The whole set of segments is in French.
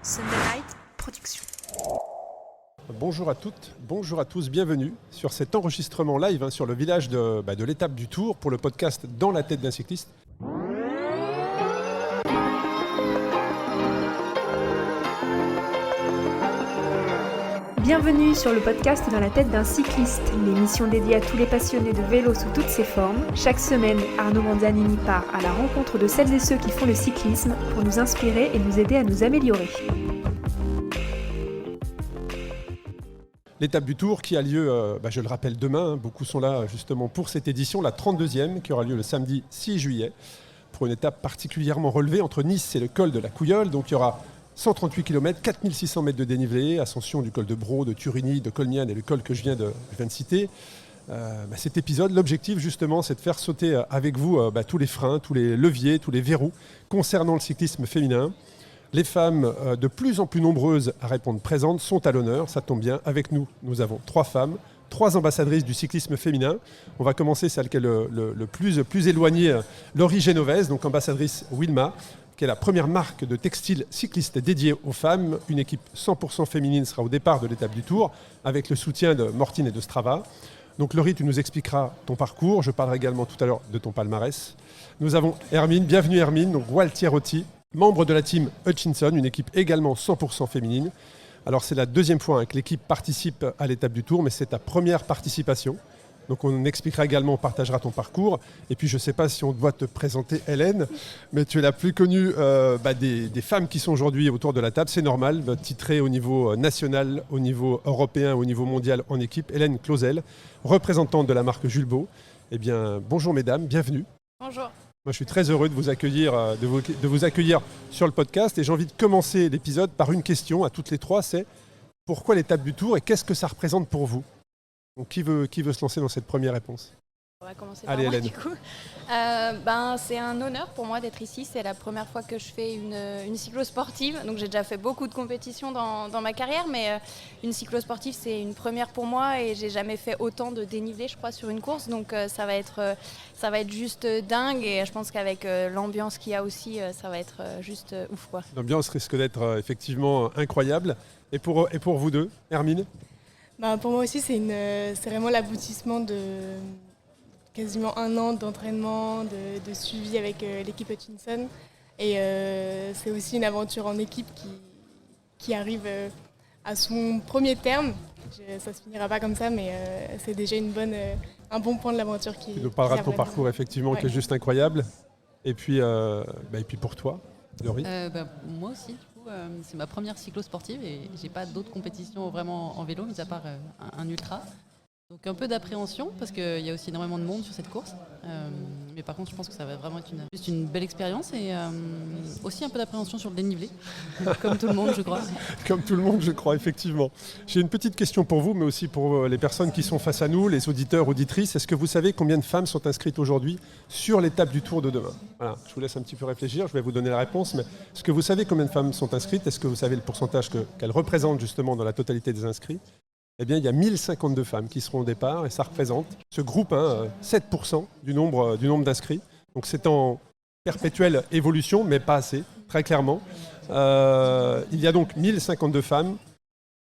Sunday Night Production. Bonjour à toutes, bonjour à tous, bienvenue sur cet enregistrement live sur le village de l'étape du Tour pour le podcast Dans la tête d'un cycliste. Bienvenue sur le podcast Dans la tête d'un cycliste, l'émission dédiée à tous les passionnés de vélo sous toutes ses formes. Chaque semaine, Arnaud Manzanini part à la rencontre de celles et ceux qui font le cyclisme pour nous inspirer et nous aider à nous améliorer. L'étape du Tour qui a lieu, je le rappelle, demain. Beaucoup sont là justement pour cette édition, la 32e, qui aura lieu le samedi 6 juillet, pour une étape particulièrement relevée entre Nice et le col de la Couilleule. Donc il y aura 138 km, 4600 mètres de dénivelé, ascension du col de Braux, de Turigny, de Colmiane et le col que je viens de citer. Cet épisode, l'objectif justement, c'est de faire sauter avec vous tous les freins, tous les leviers, tous les verrous concernant le cyclisme féminin. Les femmes, de plus en plus nombreuses à répondre présentes, sont à l'honneur. Ça tombe bien, avec nous, nous avons 3 femmes, 3 ambassadrices du cyclisme féminin. On va commencer celle qui est le plus éloignée, Laurie Genovese, donc ambassadrice Wilma, qui est la première marque de textile cycliste dédiée aux femmes. Une équipe 100% féminine sera au départ de l'étape du Tour, avec le soutien de Mortine et de Strava. Donc Laurie, tu nous expliqueras ton parcours. Je parlerai également tout à l'heure de ton palmarès. Nous avons Hermine, bienvenue Hermine, donc Gualtierotti, membre de la team Hutchinson, une équipe également 100% féminine. Alors c'est la deuxième fois que l'équipe participe à l'étape du Tour, mais c'est ta première participation. Donc on expliquera également, on partagera ton parcours. Et puis je ne sais pas si on doit te présenter Hélène, mais tu es la plus connue des femmes qui sont aujourd'hui autour de la table. C'est normal, titrée au niveau national, au niveau européen, au niveau mondial en équipe. Hélène Clausel, représentante de la marque Julbo. Eh bien, bonjour mesdames, bienvenue. Bonjour. Moi, je suis très heureux de vous accueillir, sur le podcast. Et j'ai envie de commencer l'épisode par une question à toutes les 3, c'est pourquoi l'étape du Tour et qu'est-ce que ça représente pour vous ? Donc, qui veut se lancer dans cette première réponse ? On va commencer Allez, par moi Hélène. du coup. C'est un honneur pour moi d'être ici. C'est la première fois que je fais une cyclo-sportive. Donc j'ai déjà fait beaucoup de compétitions dans ma carrière, mais une cyclo-sportive c'est une première pour moi et j'ai jamais fait autant de dénivelé, je crois, sur une course. Donc ça va être juste dingue et je pense qu'avec l'ambiance qu'il y a aussi, ça va être juste ouf, quoi. L'ambiance risque d'être effectivement incroyable. Et pour vous deux, Hermine ? Pour moi aussi, c'est vraiment l'aboutissement de quasiment un an d'entraînement, de suivi avec l'équipe Hutchinson. Et c'est aussi une aventure en équipe qui arrive à son premier terme. Ça ne se finira pas comme ça, mais c'est déjà un bon point de l'aventure qui... Tu nous parleras de ton parcours, effectivement, qui est juste incroyable. Et puis pour toi, Laurie ? Moi aussi, du coup, c'est ma première cyclo-sportive et j'ai pas d'autres compétitions vraiment en vélo, mis à part un ultra. Donc un peu d'appréhension parce qu'il y a aussi énormément de monde sur cette course. Mais par contre, je pense que ça va vraiment être juste une belle expérience et aussi un peu d'appréhension sur le dénivelé, comme tout le monde, je crois. Comme tout le monde, je crois, effectivement. J'ai une petite question pour vous, mais aussi pour les personnes qui sont face à nous, les auditeurs, auditrices. Est-ce que vous savez combien de femmes sont inscrites aujourd'hui sur l'étape du Tour de demain ? Voilà, je vous laisse un petit peu réfléchir, je vais vous donner la réponse. Mais est-ce que vous savez combien de femmes sont inscrites ? Est-ce que vous savez le pourcentage qu'elles représentent justement dans la totalité des inscrits ? Eh bien, il y a 1052 femmes qui seront au départ et ça représente ce groupe, 7% du nombre d'inscrits. Donc c'est en perpétuelle évolution, mais pas assez, très clairement. Il y a donc 1052 femmes,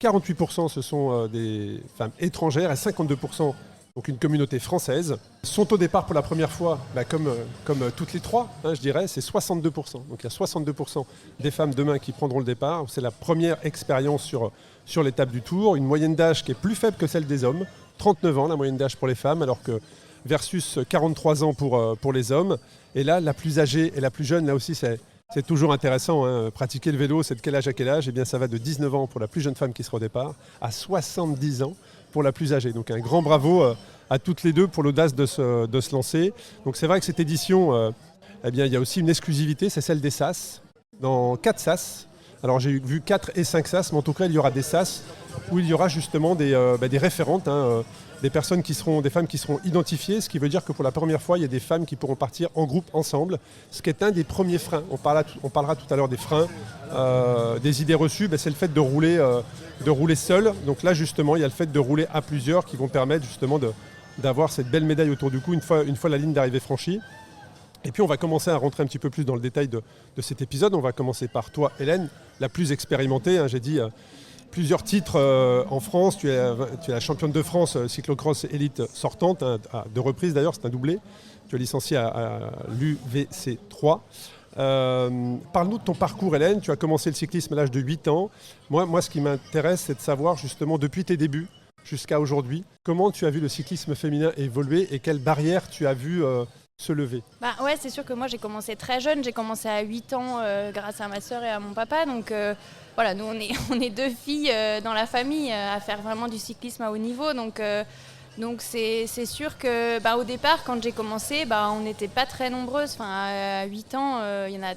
48% ce sont des femmes étrangères et 52%, donc une communauté française, sont au départ pour la première fois, comme toutes les 3, je dirais, c'est 62%. Donc il y a 62% des femmes demain qui prendront le départ. C'est la première expérience sur l'étape du Tour, une moyenne d'âge qui est plus faible que celle des hommes, 39 ans la moyenne d'âge pour les femmes, alors que versus 43 ans pour les hommes. Et là, la plus âgée et la plus jeune, là aussi c'est toujours intéressant, pratiquer le vélo, c'est de quel âge à quel âge ? Eh bien ça va de 19 ans pour la plus jeune femme qui sera au départ, à 70 ans pour la plus âgée. Donc un grand bravo à toutes les deux pour l'audace de se lancer. Donc c'est vrai que cette édition, il y a aussi une exclusivité, c'est celle des SAS, dans 4 SAS. Alors j'ai vu 4 et 5 SAS, mais en tout cas il y aura des SAS où il y aura justement des référentes, des femmes qui seront identifiées, ce qui veut dire que pour la première fois il y a des femmes qui pourront partir en groupe ensemble, ce qui est un des premiers freins. On parlera tout à l'heure des freins, des idées reçues, c'est le fait de rouler seul. Donc là justement il y a le fait de rouler à plusieurs qui vont permettre justement d'avoir cette belle médaille autour du cou une fois la ligne d'arrivée franchie. Et puis on va commencer à rentrer un petit peu plus dans le détail de cet épisode. On va commencer par toi, Hélène, la plus expérimentée. J'ai dit plusieurs titres en France. Tu es la championne de France cyclocross élite sortante, à 2 reprises d'ailleurs, c'est un doublé. Tu es licenciée à l'UVC 3. Parle-nous de ton parcours, Hélène. Tu as commencé le cyclisme à l'âge de 8 ans. Moi, ce qui m'intéresse, c'est de savoir justement depuis tes débuts jusqu'à aujourd'hui, comment tu as vu le cyclisme féminin évoluer et quelles barrières tu as vu se lever. Ouais, c'est sûr que moi j'ai commencé très jeune, j'ai commencé à 8 ans grâce à ma sœur et à mon papa. Donc voilà, nous on est 2 filles dans la famille à faire vraiment du cyclisme à haut niveau. Donc c'est sûr que au départ quand j'ai commencé, on n'était pas très nombreuses. À 8 ans, il y en a.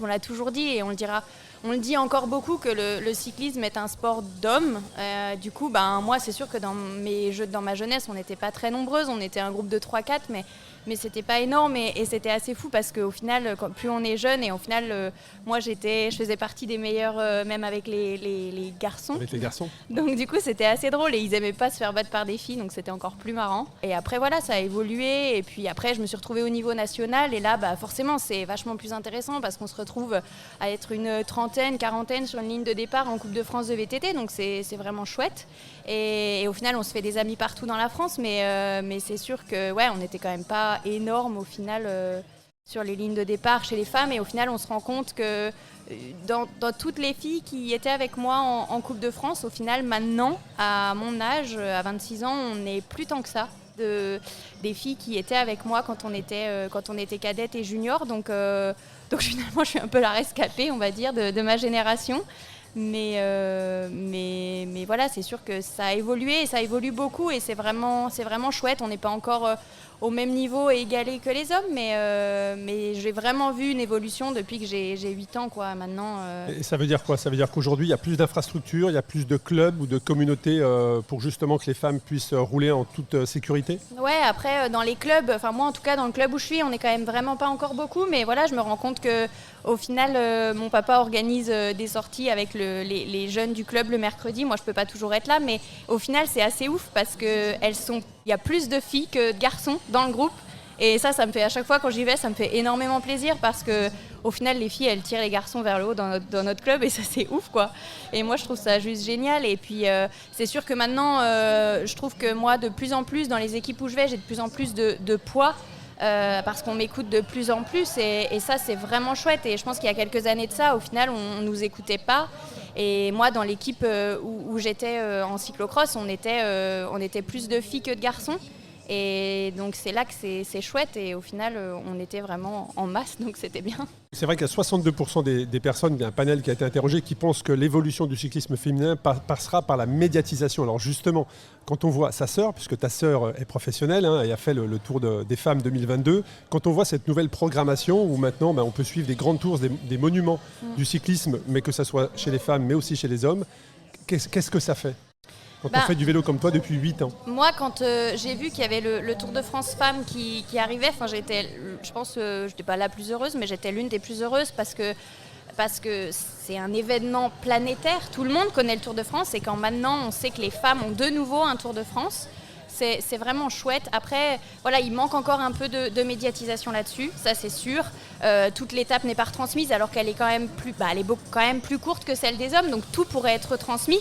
On l'a toujours dit et on le dit encore beaucoup que le cyclisme est un sport d'hommes. Du coup, moi, c'est sûr que dans ma jeunesse, on n'était pas très nombreuses. On était un groupe de 3-4, mais c'était pas énorme et c'était assez fou parce qu'au final, plus on est jeune et au final, moi, je faisais partie des meilleurs, même avec les garçons. Avec les garçons. Donc du coup, c'était assez drôle et ils aimaient pas se faire battre par des filles, donc c'était encore plus marrant. Et après, voilà, ça a évolué et puis après, je me suis retrouvée au niveau national et là, forcément, c'est vachement plus intéressant parce qu'on se retrouve à être une trentaine, quarantaine sur une ligne de départ en Coupe de France de VTT, donc c'est vraiment chouette. Et au final, on se fait des amis partout dans la France, mais c'est sûr que on n'était quand même pas énorme au final sur les lignes de départ chez les femmes. Et au final, on se rend compte que dans toutes les filles qui étaient avec moi en Coupe de France, au final, maintenant, à mon âge, à 26 ans, on n'est plus tant que ça des filles qui étaient avec moi quand on était cadette et junior. Donc finalement, je suis un peu la rescapée, on va dire, de ma génération. Mais voilà, c'est sûr que ça a évolué et ça évolue beaucoup et c'est vraiment chouette. On n'est pas encore au même niveau et égalé que les hommes, mais j'ai vraiment vu une évolution depuis que j'ai 8 ans, quoi, maintenant. Et ça veut dire quoi ? Ça veut dire qu'aujourd'hui, il y a plus d'infrastructures, il y a plus de clubs ou de communautés pour justement que les femmes puissent rouler en toute sécurité ? Ouais, après, dans les clubs, moi en tout cas, dans le club où je suis, on n'est quand même vraiment pas encore beaucoup, mais voilà, je me rends compte que au final, mon papa organise des sorties avec les jeunes du club le mercredi. Moi, je peux pas toujours être là, mais au final, c'est assez ouf parce que il y a plus de filles que de garçons dans le groupe. Et ça me fait à chaque fois quand j'y vais, ça me fait énormément plaisir parce que au final, les filles, elles tirent les garçons vers le haut dans notre club et ça, c'est ouf, quoi. Et moi, je trouve ça juste génial. Et puis, c'est sûr que maintenant, je trouve que moi, de plus en plus, dans les équipes où je vais, j'ai de plus en plus de poids. Parce qu'on m'écoute de plus en plus et ça c'est vraiment chouette et je pense qu'il y a quelques années de ça au final on nous écoutait pas et moi dans l'équipe où j'étais en cyclocross on était plus de filles que de garçons et donc c'est là que c'est chouette et au final on était vraiment en masse donc c'était bien. C'est vrai qu'il y a 62% des personnes, il y a un panel qui a été interrogé, qui pensent que l'évolution du cyclisme féminin passera par la médiatisation. Alors justement, quand on voit sa sœur, puisque ta sœur est professionnelle et a fait le Tour des femmes 2022, quand on voit cette nouvelle programmation où maintenant on peut suivre des grandes courses, des monuments du cyclisme, mais que ça soit chez les femmes mais aussi chez les hommes, qu'est-ce que ça fait ? Quand on fait du vélo comme toi depuis 8 ans. Moi, quand j'ai vu qu'il y avait le Tour de France Femmes qui arrivait, je pense que je n'étais pas la plus heureuse, mais j'étais l'une des plus heureuses parce que c'est un événement planétaire. Tout le monde connaît le Tour de France et quand maintenant on sait que les femmes ont de nouveau un Tour de France, c'est vraiment chouette. Après, voilà, il manque encore un peu de médiatisation là-dessus, ça c'est sûr. Toute l'étape n'est pas retransmise alors qu'elle est quand même quand même plus courte que celle des hommes, donc tout pourrait être retransmis.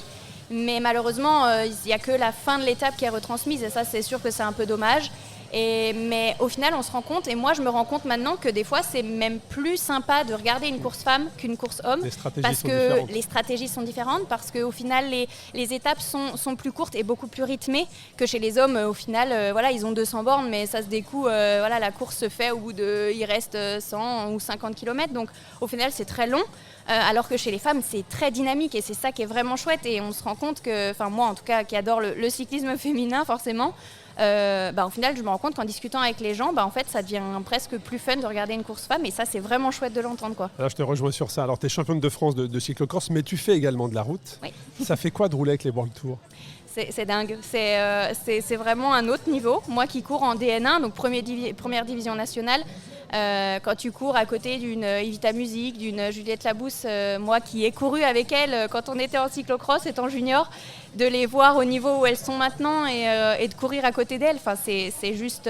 Mais malheureusement, il n'y a que la fin de l'étape qui est retransmise et ça, c'est sûr que c'est un peu dommage. Mais au final, on se rend compte, et moi, je me rends compte maintenant que des fois, c'est même plus sympa de regarder une course femme qu'une course homme. Les stratégies parce sont que différentes. les stratégies sont différentes, parce qu'au final, les étapes sont plus courtes et beaucoup plus rythmées que chez les hommes. Au final, voilà, ils ont 200 bornes, mais ça se découle. Voilà, la course se fait au bout il reste 100 ou 50 km. Donc, au final, c'est très long. Alors que chez les femmes, c'est très dynamique et c'est ça qui est vraiment chouette. Et on se rend compte que, enfin moi en tout cas, qui adore le cyclisme féminin forcément, au final, je me rends compte qu'en discutant avec les gens, en fait, ça devient presque plus fun de regarder une course femme et ça, c'est vraiment chouette de l'entendre, quoi. Alors, je te rejoins sur ça. Alors, tu es championne de France de cyclocross, mais tu fais également de la route. Oui. Ça fait quoi de rouler avec les World Tour ? C'est dingue, c'est vraiment un autre niveau. Moi qui cours en DN1, donc première division nationale, Quand tu cours à côté d'une Evita Music, d'une Juliette Labousse, moi qui ai couru avec elle quand on était en cyclocross étant junior, de les voir au niveau où elles sont maintenant et de courir à côté d'elles, c'est juste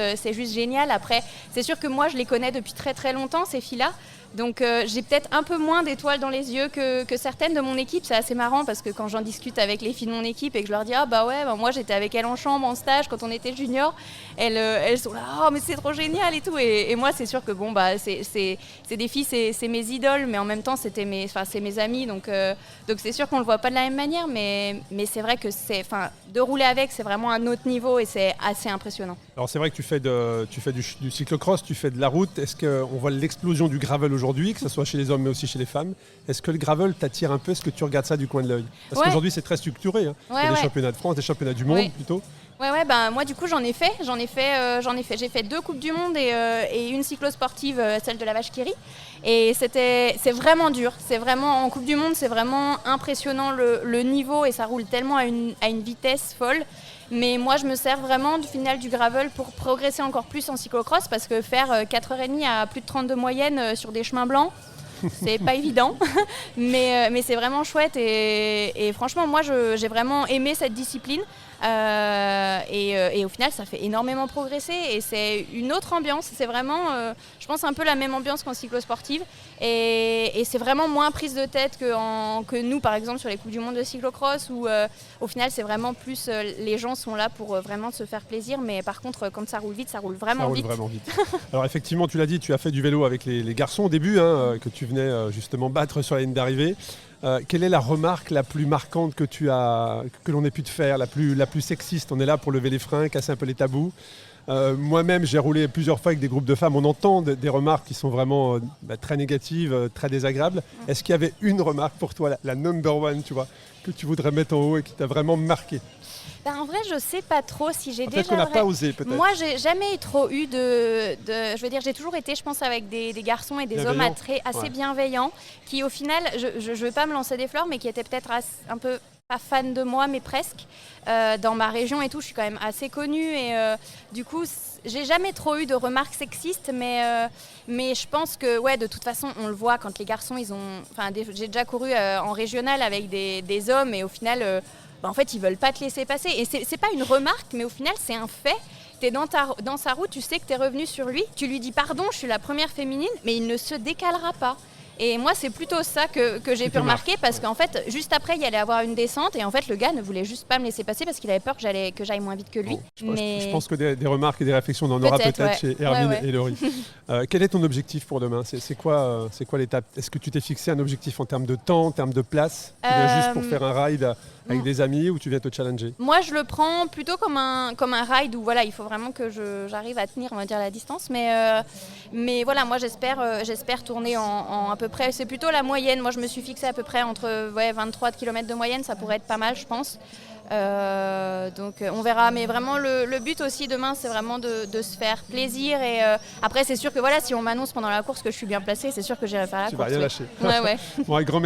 génial. Après, c'est sûr que moi je les connais depuis très très longtemps ces filles-là. Donc j'ai peut-être un peu moins d'étoiles dans les yeux que certaines de mon équipe. C'est assez marrant parce que quand j'en discute avec les filles de mon équipe et que je leur dis moi j'étais avec elle en chambre, en stage quand on était junior, elles sont là oh mais c'est trop génial et tout. Et moi c'est sûr que c'est des filles, c'est mes idoles, mais en même temps c'est mes amies. Donc c'est sûr qu'on le voit pas de la même manière, mais c'est vrai que de rouler avec c'est vraiment un autre niveau et c'est assez impressionnant. Alors c'est vrai que tu fais du cyclocross, tu fais de la route. Est-ce qu'on voit l'explosion du gravel aujourd'hui, que ce soit chez les hommes mais aussi chez les femmes? Est-ce que le gravel t'attire un peu? Est-ce que tu regardes ça du coin de l'œil? Parce qu'aujourd'hui c'est très structuré. Il y a des championnats de France, des championnats du monde plutôt. Moi du coup j'ai fait 2 coupes du monde et une cyclosportive, celle de la Vache qui rit. Et c'est vraiment dur. C'est vraiment en coupe du monde, c'est vraiment impressionnant le niveau et ça roule tellement à une vitesse folle. Mais moi, je me sers vraiment du final du gravel pour progresser encore plus en cyclocross parce que faire 4h30 à plus de 32 moyenne sur des chemins blancs, c'est pas évident. mais c'est vraiment chouette et franchement, moi, j'ai vraiment aimé cette discipline. Et au final, ça fait énormément progresser et c'est une autre ambiance. C'est vraiment, je pense, un peu la même ambiance qu'en cyclosportive. Et c'est vraiment moins prise de tête que nous, par exemple, sur les Coupes du Monde de cyclocross où au final, c'est vraiment plus les gens sont là pour vraiment se faire plaisir. Mais par contre, quand ça roule vite, ça roule vraiment vite. Alors effectivement, tu l'as dit, tu as fait du vélo avec les garçons au début, que tu venais justement battre sur la ligne d'arrivée. Quelle est la remarque la plus marquante que l'on ait pu te faire, la plus sexiste? On est là pour lever les freins, casser un peu les tabous. Moi-même, j'ai roulé plusieurs fois avec des groupes de femmes. On entend des remarques qui sont vraiment très négatives, très désagréables. Est-ce qu'il y avait une remarque pour toi, la number one, tu vois, que tu voudrais mettre en haut et qui t'a vraiment marqué? En vrai, je sais pas trop si j'ai peut-être qu'on n'a pas osé, peut-être. Moi, j'ai jamais trop eu je veux dire, j'ai toujours été, je pense, avec des garçons et des hommes assez bienveillants, qui au final, je vais pas me lancer des fleurs, mais qui étaient peut-être un peu pas fans de moi, mais presque. Dans ma région et tout, je suis quand même assez connue et du coup, j'ai jamais trop eu de remarques sexistes, mais je pense que de toute façon, on le voit quand les garçons, j'ai déjà couru en régional avec des hommes et au final. En fait, ils veulent pas te laisser passer. Et c'est pas une remarque, mais au final, c'est un fait. Tu es dans sa route, tu sais que tu es revenu sur lui. Tu lui dis pardon, je suis la première féminine, mais il ne se décalera pas. Et moi, c'est plutôt ça que j'ai pu remarquer parce qu'en fait, juste après, il y allait avoir une descente et en fait, le gars ne voulait juste pas me laisser passer parce qu'il avait peur que j'aille moins vite que lui. Bon, je pense que des remarques et des réflexions, on en aura peut-être chez Hermine et Laurie. Quel est ton objectif pour demain? C'est quoi l'étape? Est-ce que tu t'es fixé un objectif en termes de temps, en termes de place? Tu viens juste pour faire un ride avec des amis ou tu viens te challenger? Moi, je le prends plutôt comme un ride où il faut vraiment que j'arrive à tenir, on va dire, la distance. Mais voilà, moi, j'espère tourner en à peu près. C'est plutôt la moyenne. Moi, je me suis fixée à peu près entre 23 km de moyenne. Ça pourrait être pas mal, je pense. Donc on verra, mais vraiment le but aussi demain c'est vraiment de se faire plaisir et après c'est sûr que si on m'annonce pendant la course que je suis bien placée, c'est sûr que j'irai faire la course. Tu vas rien lâcher. Ouais. Bon, un grand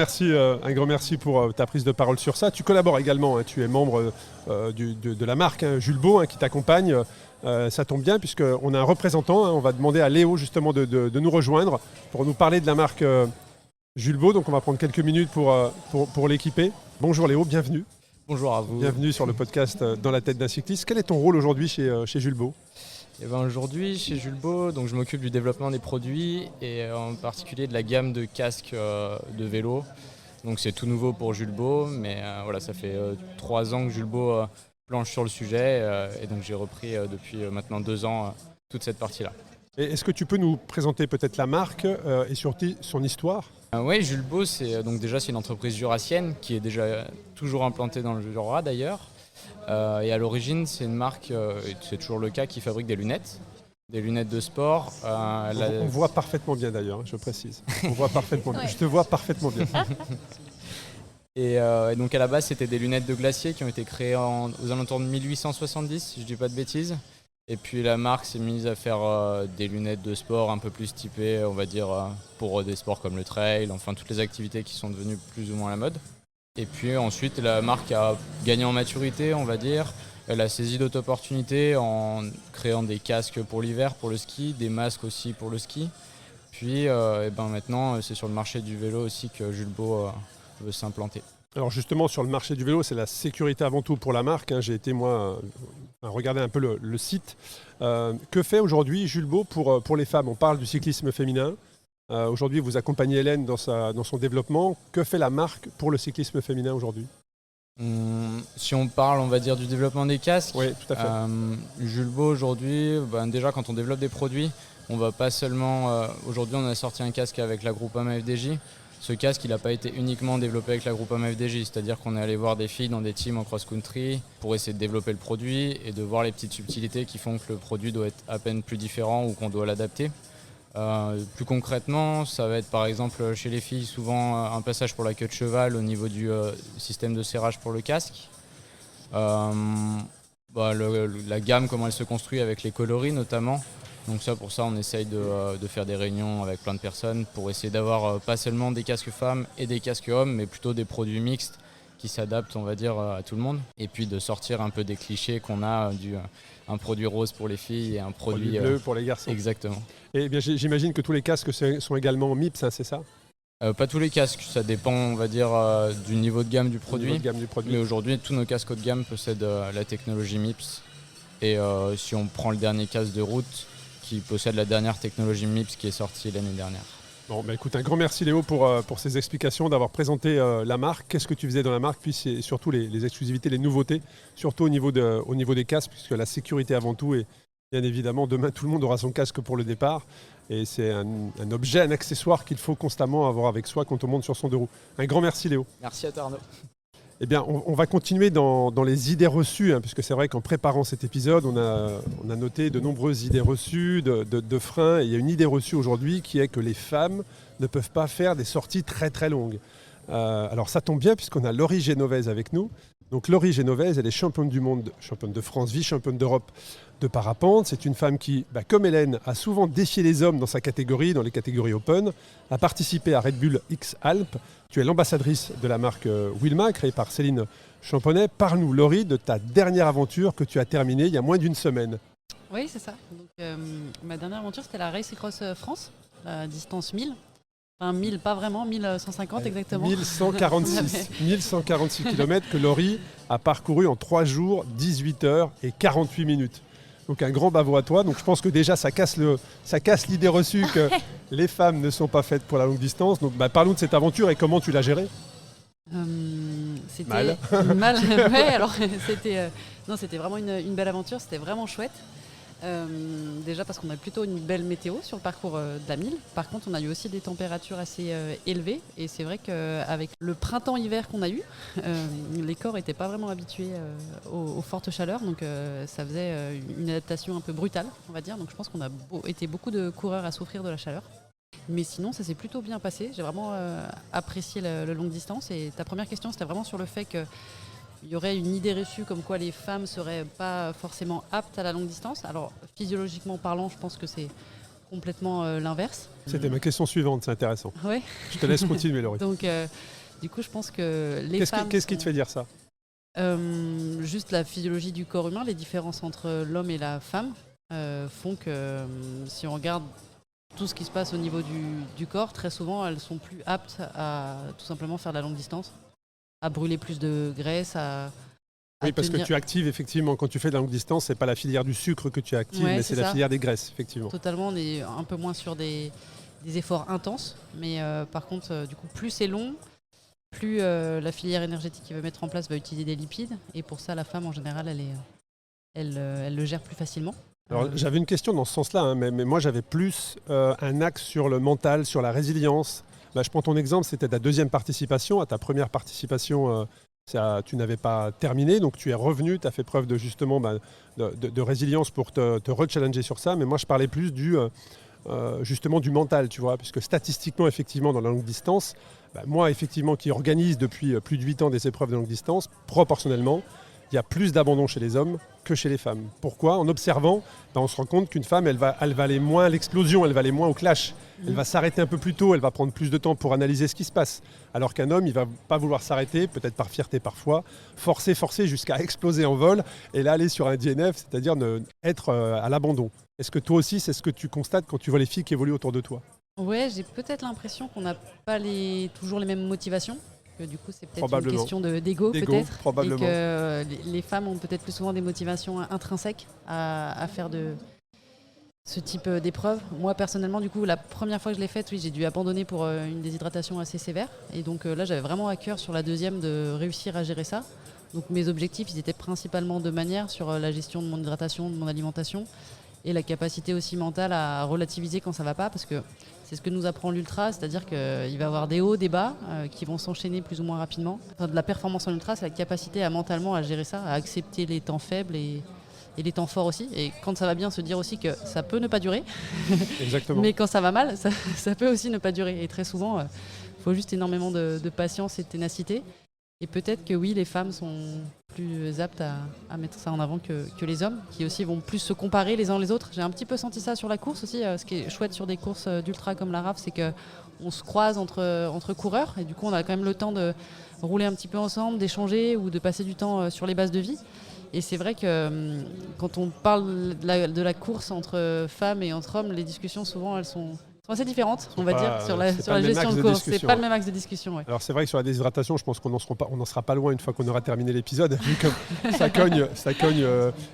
merci pour ta prise de parole sur ça. Tu collabores également, tu es membre de la marque Julbo qui t'accompagne. Ça tombe bien puisqu'on a un représentant, on va demander à Léo justement de nous rejoindre pour nous parler de la marque Julbo, donc on va prendre quelques minutes pour l'équiper. Bonjour Léo, bienvenue. Bonjour à vous. Bienvenue sur le podcast Dans la tête d'un cycliste. Quel est ton rôle aujourd'hui chez Julbo? Aujourd'hui, chez Julbo, donc je m'occupe du développement des produits et en particulier de la gamme de casques de vélo. Donc c'est tout nouveau pour Julbo, mais ça fait 3 ans que Julbo planche sur le sujet et donc j'ai repris depuis maintenant 2 ans toute cette partie-là. Et est-ce que tu peux nous présenter peut-être la marque et surtout son histoire? Oui, Julbo, c'est une entreprise jurassienne qui est déjà toujours implantée dans le Jura d'ailleurs. Et à l'origine, c'est une marque, et c'est toujours le cas, qui fabrique des lunettes de sport. On voit parfaitement bien d'ailleurs, je précise. On voit parfaitement bien. Je te vois parfaitement bien. Et donc à la base, c'était des lunettes de glacier qui ont été créées aux alentours de 1870, si je ne dis pas de bêtises. Et puis la marque s'est mise à faire des lunettes de sport un peu plus typées, on va dire, pour des sports comme le trail, enfin toutes les activités qui sont devenues plus ou moins à la mode. Et puis ensuite, la marque a gagné en maturité, on va dire. elle a saisi d'autres opportunités en créant des casques pour l'hiver, pour le ski, des masques aussi pour le ski. Puis maintenant, c'est sur le marché du vélo aussi que Julbo veut s'implanter. Alors justement, sur le marché du vélo, c'est la sécurité avant tout pour la marque. Hein. J'ai été, moi, regarder un peu le site. Que fait aujourd'hui Julbo pour les femmes? On parle du cyclisme féminin. Aujourd'hui, vous accompagnez Hélène dans son développement. Que fait la marque pour le cyclisme féminin aujourd'hui? Si on parle, on va dire, du développement des casques, Oui, tout à fait. Julbo aujourd'hui, déjà quand on développe des produits, on va pas seulement... aujourd'hui, on a sorti un casque avec la Groupama FDJ. Ce casque, il n'a pas été uniquement développé avec la Groupama FDJ, c'est-à-dire qu'on est allé voir des filles dans des teams en cross-country pour essayer de développer le produit et de voir les petites subtilités qui font que le produit doit être à peine plus différent ou qu'on doit l'adapter. Plus concrètement, ça va être par exemple chez les filles souvent un passage pour la queue de cheval au niveau du système de serrage pour le casque. La gamme, comment elle se construit avec les coloris notamment. Donc pour ça, on essaye de faire des réunions avec plein de personnes pour essayer d'avoir pas seulement des casques femmes et des casques hommes, mais plutôt des produits mixtes qui s'adaptent, on va dire, à tout le monde. Et puis de sortir un peu des clichés qu'on a un produit rose pour les filles et un produit bleu pour les garçons. Exactement. Et bien, j'imagine que tous les casques sont également MIPS, hein, c'est ça? Pas tous les casques, ça dépend, on va dire, du niveau de gamme du produit. Mais aujourd'hui, tous nos casques haut de gamme possèdent la technologie MIPS. Et si on prend le dernier casque de route, qui possède la dernière technologie MIPS qui est sortie l'année dernière. Bon, écoute, un grand merci Léo pour ces explications, d'avoir présenté la marque. Qu'est-ce que tu faisais dans la marque, puis surtout les exclusivités, les nouveautés, surtout au niveau des casques, puisque la sécurité avant tout, et bien évidemment, demain, tout le monde aura son casque pour le départ. Et c'est un objet, un accessoire qu'il faut constamment avoir avec soi quand on monte sur son deux roues. Un grand merci Léo. Merci à toi Arnaud. Eh bien, on va continuer dans les idées reçues, hein, puisque c'est vrai qu'en préparant cet épisode, on a noté de nombreuses idées reçues, de freins. Et il y a une idée reçue aujourd'hui qui est que les femmes ne peuvent pas faire des sorties très très longues. Alors ça tombe bien puisqu'on a Laurie Génovèse avec nous. Donc Laurie Génovèse, elle est championne du monde, championne de France, vice-championne d'Europe de parapente. C'est une femme qui, comme Hélène, a souvent défié les hommes dans sa catégorie, dans les catégories Open, a participé à Red Bull X Alpes. Tu es l'ambassadrice de la marque Wilma, créée par Céline Champonnet. Parle-nous, Laurie, de ta dernière aventure que tu as terminée il y a moins d'une semaine. Oui, c'est ça. Donc, ma dernière aventure, c'était la Race Cross France, la distance 1000. Enfin, 1000, pas vraiment, 1150 exactement. 1146 km que Laurie a parcouru en 3 jours, 18 heures et 48 minutes. Donc un grand bravo à toi. Donc je pense que déjà ça casse l'idée reçue que les femmes ne sont pas faites pour la longue distance. Donc parlons de cette aventure et comment tu l'as gérée. C'était mal. Ouais, alors c'était vraiment une belle aventure, c'était vraiment chouette. Déjà parce qu'on a plutôt une belle météo sur le parcours de la 1000. Par contre, on a eu aussi des températures assez élevées. Et c'est vrai qu'avec le printemps-hiver qu'on a eu, les corps n'étaient pas vraiment habitués aux fortes chaleurs. Donc ça faisait une adaptation un peu brutale, on va dire. Donc je pense qu'on a été beaucoup de coureurs à souffrir de la chaleur. Mais sinon, ça s'est plutôt bien passé. J'ai vraiment apprécié la longue distance. Et ta première question, c'était vraiment sur le fait que il y aurait une idée reçue comme quoi les femmes ne seraient pas forcément aptes à la longue distance. Alors, physiologiquement parlant, je pense que c'est complètement l'inverse. C'était ma question suivante, c'est intéressant. Ouais. Je te laisse continuer, Laurie. Donc, du coup, je pense que les femmes... Qu'est-ce qui te fait dire ça? Juste la physiologie du corps humain, les différences entre l'homme et la femme font que si on regarde tout ce qui se passe au niveau du corps, très souvent, elles sont plus aptes à tout simplement faire de la longue distance, à brûler plus de graisse, oui, parce que tu actives effectivement, quand tu fais de la longue distance, c'est pas la filière du sucre que tu actives, mais c'est la filière des graisses, effectivement. Totalement, on est un peu moins sur des efforts intenses, mais par contre, du coup, plus c'est long, plus la filière énergétique qui va mettre en place va utiliser des lipides, et pour ça, la femme, en général, elle le gère plus facilement. Alors, j'avais une question dans ce sens-là, hein, mais moi, j'avais plus un axe sur le mental, sur la résilience. Je prends ton exemple, c'était ta deuxième participation. À ta première participation, tu n'avais pas terminé, donc tu es revenu, tu as fait preuve de résilience pour te rechallenger sur ça. Mais moi, je parlais plus justement du mental, tu vois, puisque statistiquement, effectivement, dans la longue distance, moi, effectivement, qui organise depuis plus de 8 ans des épreuves de longue distance, proportionnellement, il y a plus d'abandon chez les hommes que chez les femmes. Pourquoi ? En observant, on se rend compte qu'une femme, elle va aller moins à l'explosion, elle va aller moins au clash. Elle va s'arrêter un peu plus tôt, elle va prendre plus de temps pour analyser ce qui se passe. Alors qu'un homme, il va pas vouloir s'arrêter, peut-être par fierté parfois, forcer jusqu'à exploser en vol, et là aller sur un DNF, c'est-à-dire être à l'abandon. Est-ce que toi aussi, c'est ce que tu constates quand tu vois les filles qui évoluent autour de toi ? Ouais, j'ai peut-être l'impression qu'on n'a pas toujours les mêmes motivations. Que du coup, c'est peut-être une question d'ego peut-être. Probablement. Et que les femmes ont peut-être plus souvent des motivations intrinsèques à faire de ce type d'épreuve. Moi, personnellement, du coup, la première fois que je l'ai faite, oui, j'ai dû abandonner pour une déshydratation assez sévère. Et donc là, j'avais vraiment à cœur sur la deuxième de réussir à gérer ça. Donc mes objectifs, ils étaient principalement deux manières, sur la gestion de mon hydratation, de mon alimentation, et la capacité aussi mentale à relativiser quand ça va pas, parce que c'est ce que nous apprend l'ultra, c'est-à-dire qu'il va y avoir des hauts, des bas qui vont s'enchaîner plus ou moins rapidement. Enfin, de la performance en ultra, c'est la capacité mentalement à gérer ça, à accepter les temps faibles et les temps forts aussi. Et quand ça va bien, se dire aussi que ça peut ne pas durer. Exactement. Mais quand ça va mal, ça peut aussi ne pas durer. Et très souvent, il faut juste énormément de patience et de ténacité. Et peut-être que oui, les femmes sont plus aptes à mettre ça en avant que les hommes, qui aussi vont plus se comparer les uns les autres. J'ai un petit peu senti ça sur la course aussi. Ce qui est chouette sur des courses d'ultra comme la RAF, c'est qu'on se croise entre coureurs. Et du coup, on a quand même le temps de rouler un petit peu ensemble, d'échanger ou de passer du temps sur les bases de vie. Et c'est vrai que quand on parle de la course entre femmes et entre hommes, les discussions, souvent, elles sont assez différentes, on va dire, sur la gestion de course. C'est pas le même axe de discussion. Ouais. Alors c'est vrai que sur la déshydratation, je pense qu'on n'en sera pas loin une fois qu'on aura terminé l'épisode, vu que ça cogne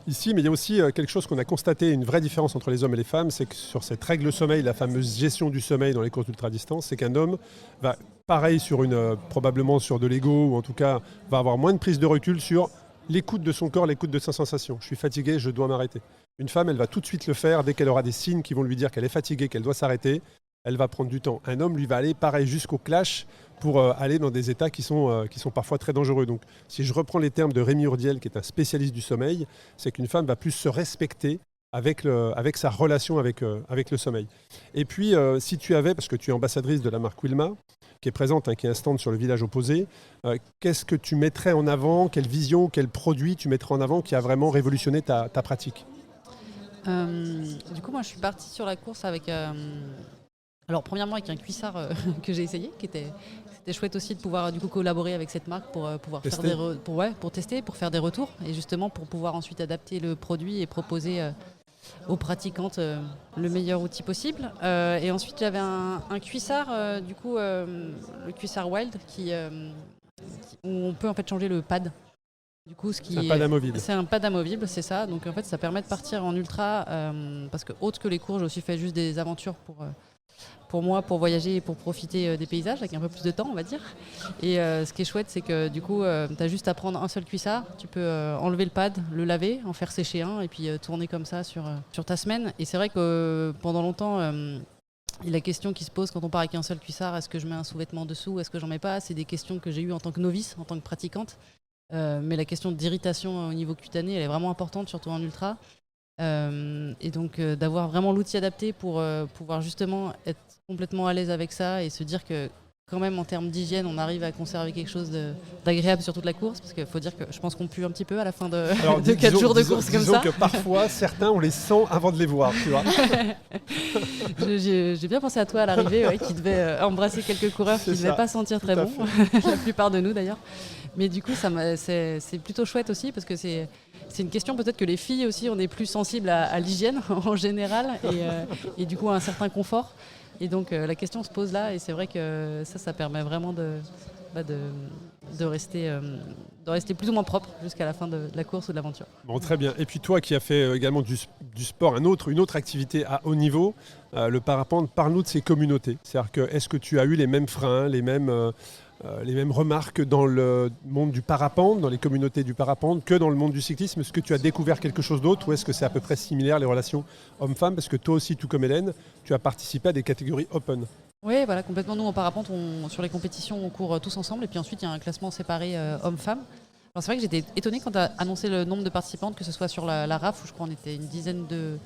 ici. Mais il y a aussi quelque chose qu'on a constaté, une vraie différence entre les hommes et les femmes, c'est que sur cette règle sommeil, la fameuse gestion du sommeil dans les courses d'ultra-distance, c'est qu'un homme va, pareil, probablement sur de l'ego, ou en tout cas, va avoir moins de prise de recul sur l'écoute de son corps, l'écoute de sa sensation. Je suis fatigué, je dois m'arrêter. Une femme, elle va tout de suite le faire dès qu'elle aura des signes qui vont lui dire qu'elle est fatiguée, qu'elle doit s'arrêter. Elle va prendre du temps. Un homme, lui, va aller pareil jusqu'au clash pour aller dans des états qui sont parfois très dangereux. Donc, si je reprends les termes de Rémi Urdiel, qui est un spécialiste du sommeil, c'est qu'une femme va plus se respecter avec sa relation avec le sommeil. Et puis, si tu avais, parce que tu es ambassadrice de la marque Wilma, qui est présente, qui est un stand sur le village opposé, qu'est-ce que tu mettrais en avant ? Quelle vision, quel produit tu mettrais en avant qui a vraiment révolutionné ta pratique ? Du coup, moi, je suis partie sur la course avec... alors, premièrement, avec un cuissard que j'ai essayé, c'était chouette aussi de pouvoir du coup collaborer avec cette marque pour pouvoir tester. pour tester, pour faire des retours, et justement pour pouvoir ensuite adapter le produit et proposer aux pratiquantes le meilleur outil possible. Et ensuite, j'avais un cuissard, du coup, le cuissard Wild, où on peut en fait changer le pad. Du coup, c'est un pad amovible. C'est un pad amovible, c'est ça. Donc en fait, ça permet de partir en ultra, parce que autre que les courses, j'ai aussi fait juste des aventures pour moi, pour voyager et pour profiter des paysages avec un peu plus de temps, on va dire. Et ce qui est chouette, c'est que du coup, tu as juste à prendre un seul cuissard, tu peux enlever le pad, le laver, en faire sécher un, et puis tourner comme ça sur ta semaine. Et c'est vrai que pendant longtemps, la question qui se pose quand on part avec un seul cuissard, est-ce que je mets un sous-vêtement dessous, est-ce que j'en mets pas ? C'est des questions que j'ai eues en tant que novice, en tant que pratiquante. Mais la question d'irritation au niveau cutané, elle est vraiment importante, surtout en ultra. Et donc d'avoir vraiment l'outil adapté pour pouvoir justement être complètement à l'aise avec ça et se dire que quand même en termes d'hygiène, on arrive à conserver quelque chose d'agréable sur toute la course, parce qu'il faut dire que je pense qu'on pue un petit peu à la fin de 4 jours de course comme ça. Disons que parfois, certains, on les sent avant de les voir, tu vois. J'ai bien pensé à toi à l'arrivée, qui devait embrasser quelques coureurs qui ne devaient pas sentir très bon, la plupart de nous d'ailleurs. Mais du coup, c'est plutôt chouette aussi, parce que c'est une question peut-être que les filles aussi, on est plus sensibles à l'hygiène en général, et du coup à un certain confort. Et donc la question se pose là, et c'est vrai que ça permet vraiment de rester plus ou moins propre jusqu'à la fin de la course ou de l'aventure. Bon, très bien. Et puis toi qui as fait également du sport, une autre activité à haut niveau, le parapente, parle-nous de ces communautés. C'est-à-dire que est-ce que tu as eu les mêmes freins, les mêmes remarques dans le monde du parapente, dans les communautés du parapente, que dans le monde du cyclisme ? Est-ce que tu as découvert quelque chose d'autre, ou est-ce que c'est à peu près similaire les relations hommes-femmes ? Parce que toi aussi, tout comme Hélène, tu as participé à des catégories open. Oui, voilà, complètement. Nous, en parapente, sur les compétitions, on court tous ensemble, et puis ensuite, il y a un classement séparé hommes-femmes. Alors c'est vrai que j'étais étonnée quand tu as annoncé le nombre de participantes, que ce soit sur la RAF, où je crois qu'on était une dizaine de...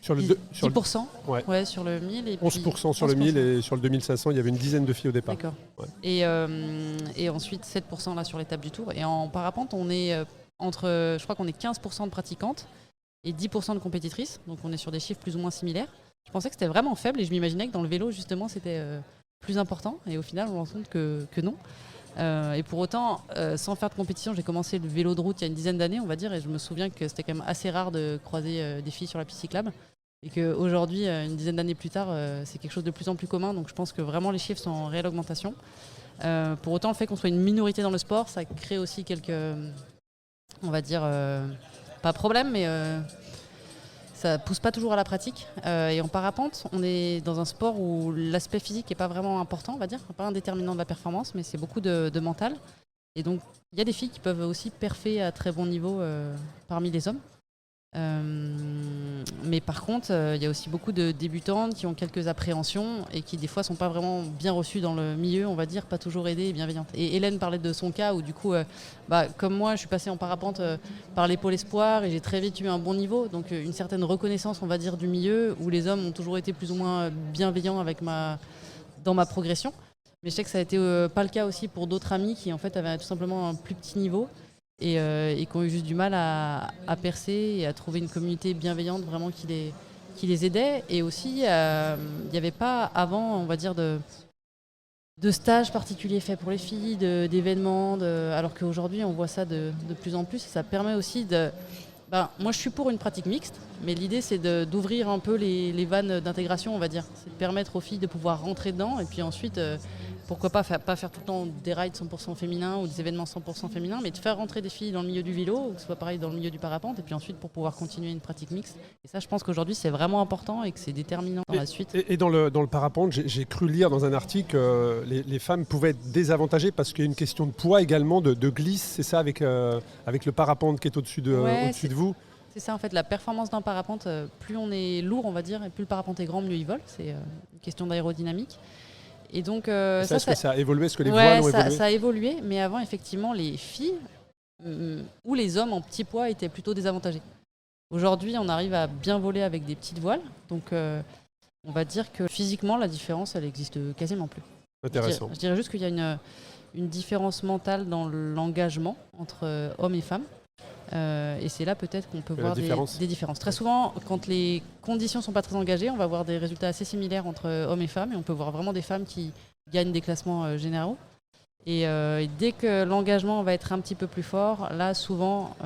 Sur le 10%, ouais. Sur le 1000. Et 11% sur le 1000, et sur le 2500, il y avait une dizaine de filles au départ. D'accord. Ouais. Et ensuite 7% là sur l'étape du Tour. Et en parapente, on est je crois qu'on est 15% de pratiquantes et 10% de compétitrices. Donc on est sur des chiffres plus ou moins similaires. Je pensais que c'était vraiment faible et je m'imaginais que dans le vélo, justement, c'était plus important. Et au final, on se rend compte que non. Et pour autant, sans faire de compétition, j'ai commencé le vélo de route il y a une dizaine d'années, on va dire, et je me souviens que c'était quand même assez rare de croiser des filles sur la piste cyclable. Et qu'aujourd'hui, une dizaine d'années plus tard, c'est quelque chose de plus en plus commun. Donc je pense que vraiment les chiffres sont en réelle augmentation. Pour autant, le fait qu'on soit une minorité dans le sport, ça crée aussi quelques, on va dire, pas problème, mais ça pousse pas toujours à la pratique. Et en parapente, on est dans un sport où l'aspect physique n'est pas vraiment important, on va dire, pas un déterminant de la performance, mais c'est beaucoup de mental. Et donc, il y a des filles qui peuvent aussi perfer à très bon niveau parmi les hommes. Mais par contre, il y a aussi beaucoup de débutantes qui ont quelques appréhensions et qui des fois sont pas vraiment bien reçues dans le milieu, on va dire, pas toujours aidées et bienveillantes. Et Hélène parlait de son cas où du coup, comme moi, je suis passée en parapente par les pôles espoirs et j'ai très vite eu un bon niveau, donc une certaine reconnaissance, on va dire, du milieu où les hommes ont toujours été plus ou moins bienveillants dans ma progression. Mais je sais que ça a été pas le cas aussi pour d'autres amis qui en fait avaient tout simplement un plus petit niveau. Et qui ont eu juste du mal à percer et à trouver une communauté bienveillante vraiment qui les aidait. Et aussi, il n'y avait pas avant, on va dire, de stages particuliers faits pour les filles, d'événements, alors qu'aujourd'hui, on voit ça de plus en plus. Et ça permet aussi moi, je suis pour une pratique mixte, mais l'idée, c'est d'ouvrir un peu les vannes d'intégration, on va dire. C'est de permettre aux filles de pouvoir rentrer dedans et puis ensuite... pourquoi pas faire tout le temps des rides 100% féminins ou des événements 100% féminins, mais de faire rentrer des filles dans le milieu du vélo, que ce soit pareil dans le milieu du parapente, et puis ensuite pour pouvoir continuer une pratique mixte. Et ça, je pense qu'aujourd'hui, c'est vraiment important et que c'est déterminant dans la suite. Et dans le parapente, j'ai cru lire dans un article que les femmes pouvaient être désavantagées parce qu'il y a une question de poids également, de glisse, c'est ça, avec le parapente qui est au-dessus de vous. C'est ça, en fait, la performance d'un parapente, plus on est lourd, on va dire, et plus le parapente est grand, mieux il vole. C'est une question d'aérodynamique. Et donc, est-ce que ça a évolué? Est-ce que les voiles ont évolué? Ça a évolué, mais avant, effectivement, les filles ou les hommes en petit poids étaient plutôt désavantagés. Aujourd'hui, on arrive à bien voler avec des petites voiles. Donc, on va dire que physiquement, la différence, elle existe quasiment plus. Intéressant. Je dirais juste qu'il y a une différence mentale dans l'engagement entre hommes et femmes. Et c'est là peut-être qu'on peut voir des différences. Très souvent, quand les conditions ne sont pas très engagées, on va voir des résultats assez similaires entre hommes et femmes, et on peut voir vraiment des femmes qui gagnent des classements généraux. Et dès que l'engagement va être un petit peu plus fort, là souvent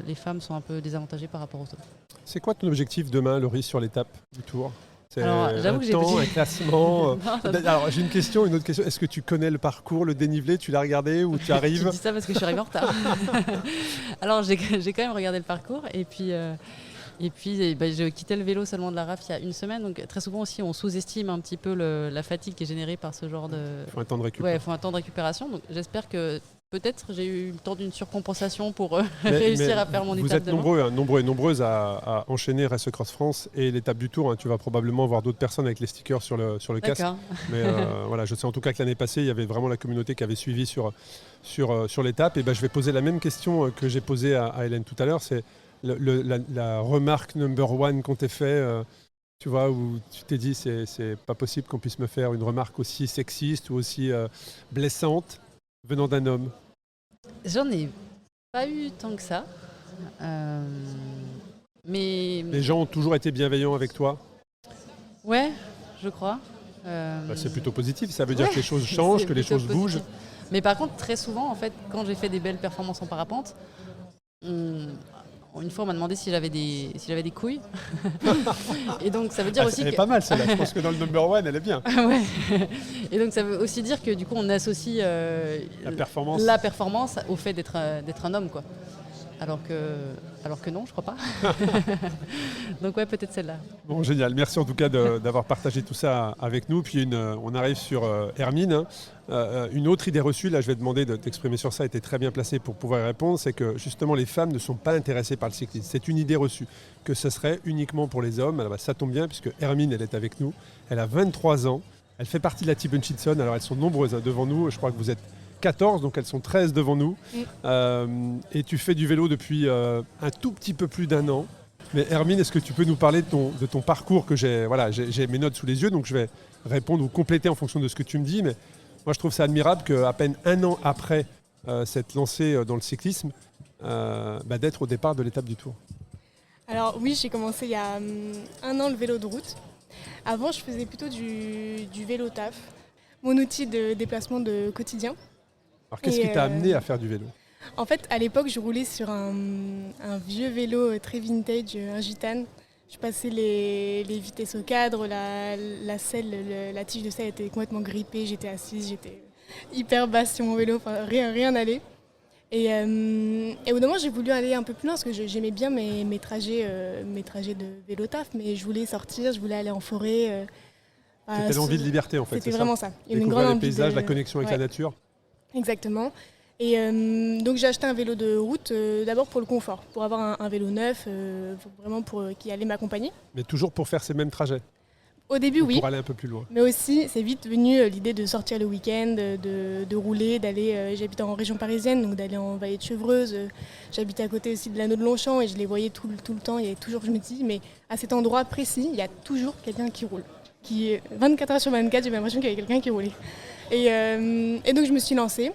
les femmes sont un peu désavantagées par rapport aux hommes. C'est quoi ton objectif demain, Laurie, sur l'étape du Tour? C'est un classement. Alors j'ai une autre question. Est-ce que tu connais le parcours, le dénivelé? Tu l'as regardé ou tu arrives? Tu dis ça parce que je suis arrivée en retard. Alors j'ai quand même regardé le parcours et puis j'ai quitté le vélo seulement de la RAF il y a une semaine. Donc très souvent aussi on sous-estime un petit peu la fatigue qui est générée par ce genre de... Il faut un temps de récupération. Il faut un temps de récupération. Donc j'espère que peut-être j'ai eu le temps d'une surcompensation pour réussir à faire mon étape demain. Vous êtes nombreux et nombreuses à enchaîner Race Cross France et l'étape du Tour. Tu vas probablement voir d'autres personnes avec les stickers sur le casque. Mais voilà, je sais en tout cas que l'année passée, il y avait vraiment la communauté qui avait suivi sur l'étape. Et je vais poser la même question que j'ai posée à Hélène tout à l'heure. C'est la remarque number one qu'on t'ait fait, tu vois, où tu t'es dit c'est pas possible qu'on puisse me faire une remarque aussi sexiste ou aussi blessante venant d'un homme. J'en ai pas eu tant que ça. Mais les gens ont toujours été bienveillants avec toi? Ouais, je crois. C'est plutôt positif, ça veut dire que les choses changent, que les choses bougent. Mais par contre, très souvent, en fait, quand j'ai fait des belles performances en parapente, une fois, on m'a demandé si j'avais des couilles. Et donc, ça veut dire aussi elle est pas mal, celle-là. Je pense que dans le number one, elle est bien. Ouais. Et donc, ça veut aussi dire que du coup, on associe la performance au fait d'être un homme, quoi. Alors que non, je crois pas. Donc ouais, peut-être celle-là. Bon, génial. Merci en tout cas d'avoir partagé tout ça avec nous. Puis on arrive sur Hermine. Une autre idée reçue, là je vais demander de t'exprimer sur ça, était très bien placée pour pouvoir y répondre, c'est que justement les femmes ne sont pas intéressées par le cyclisme. C'est une idée reçue, que ce serait uniquement pour les hommes. Alors, ça tombe bien puisque Hermine, elle est avec nous. Elle a 23 ans. Elle fait partie de la Team Hutchinson. Alors elles sont nombreuses devant nous. Je crois que vous êtes 14, donc elles sont 13 devant nous. Et tu fais du vélo depuis un tout petit peu plus d'un an. Mais Hermine, est-ce que tu peux nous parler de ton parcours que j'ai mes notes sous les yeux, donc je vais répondre ou compléter en fonction de ce que tu me dis. Mais moi, je trouve ça admirable qu'à peine un an après s'être lancée dans le cyclisme, d'être au départ de l'étape du Tour? Alors oui, j'ai commencé il y a 1 an le vélo de route. Avant, je faisais plutôt du vélo taf, mon outil de déplacement de quotidien. Alors qu'est-ce Et, qui t'a amené à faire du vélo? En fait, à l'époque, je roulais sur un vieux vélo très vintage, un gitane. Je passais les vitesses au cadre, la selle, la tige de selle était complètement grippée, j'étais assise, j'étais hyper basse sur mon vélo, enfin rien n'allait. Et au bout d'un moment, j'ai voulu aller un peu plus loin parce que j'aimais bien mes trajets de vélo taf, mais je voulais sortir, je voulais aller en forêt. C'était l'envie de liberté en fait. C'était c'est vraiment ça. ça. Il y avait une Découvrir grande les envie paysages, de- la connexion avec Ouais. la nature. Exactement. Et donc j'ai acheté un vélo de route d'abord pour le confort, pour avoir un vélo neuf, vraiment qui allait m'accompagner. Mais toujours pour faire ces mêmes trajets. Au début, Ou oui. pour aller un peu plus loin. Mais aussi, c'est vite venu l'idée de sortir le week-end, de rouler, d'aller. J'habite en région parisienne, donc d'aller en vallée de Chevreuse. J'habitais à côté aussi de l'anneau de Longchamp et je les voyais tout le temps. Il y avait toujours, je me dis, mais à cet endroit précis, il y a toujours quelqu'un qui roule. 24 heures sur 24, j'avais l'impression qu'il y avait quelqu'un qui roulait. Et donc je me suis lancée.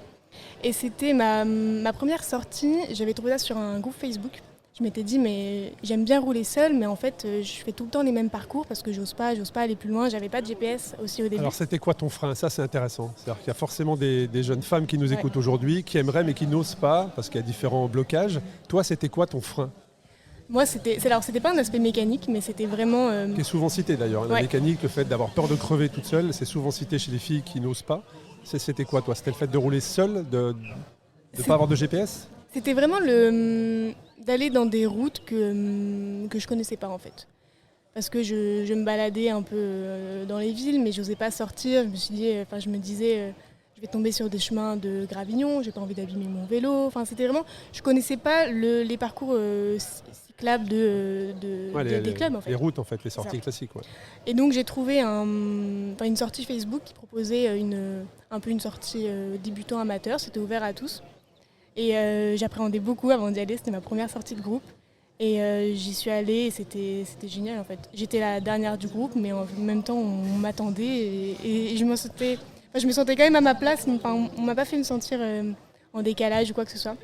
Et c'était ma première sortie. J'avais trouvé ça sur un groupe Facebook. Je m'étais dit, mais j'aime bien rouler seule, mais en fait, je fais tout le temps les mêmes parcours parce que j'ose pas aller plus loin. J'avais pas de GPS aussi au début. Alors c'était quoi ton frein? Ça c'est intéressant. C'est-à-dire qu'il y a forcément des jeunes femmes qui nous Ouais. écoutent aujourd'hui, qui aimeraient mais qui n'osent pas parce qu'il y a différents blocages. Toi c'était quoi ton frein? Moi, c'était pas un aspect mécanique, mais c'était vraiment. Qui est souvent cité d'ailleurs. La Ouais. mécanique, le fait d'avoir peur de crever toute seule, c'est souvent cité chez les filles qui n'osent pas. C'était quoi toi? C'était le fait de rouler seule, de ne pas avoir de GPS? C'était vraiment d'aller dans des routes que je connaissais pas en fait. Parce que je me baladais un peu dans les villes, mais j'osais pas sortir. Je me disais, je vais tomber sur des chemins de gravillon, j'ai pas envie d'abîmer mon vélo. Enfin, c'était vraiment, je connaissais pas les parcours cyclables des clubs en fait. Les routes en fait, les sorties Ça. classiques. Ouais. Et donc j'ai trouvé une sortie Facebook qui proposait un peu une sortie débutant amateur, c'était ouvert à tous. Et j'appréhendais beaucoup avant d'y aller, c'était ma première sortie de groupe. Et j'y suis allée et c'était génial en fait. J'étais la dernière du groupe, mais en même temps on m'attendait et je me sentais quand même à ma place. Enfin, on m'a pas fait me sentir en décalage ou quoi que ce soit.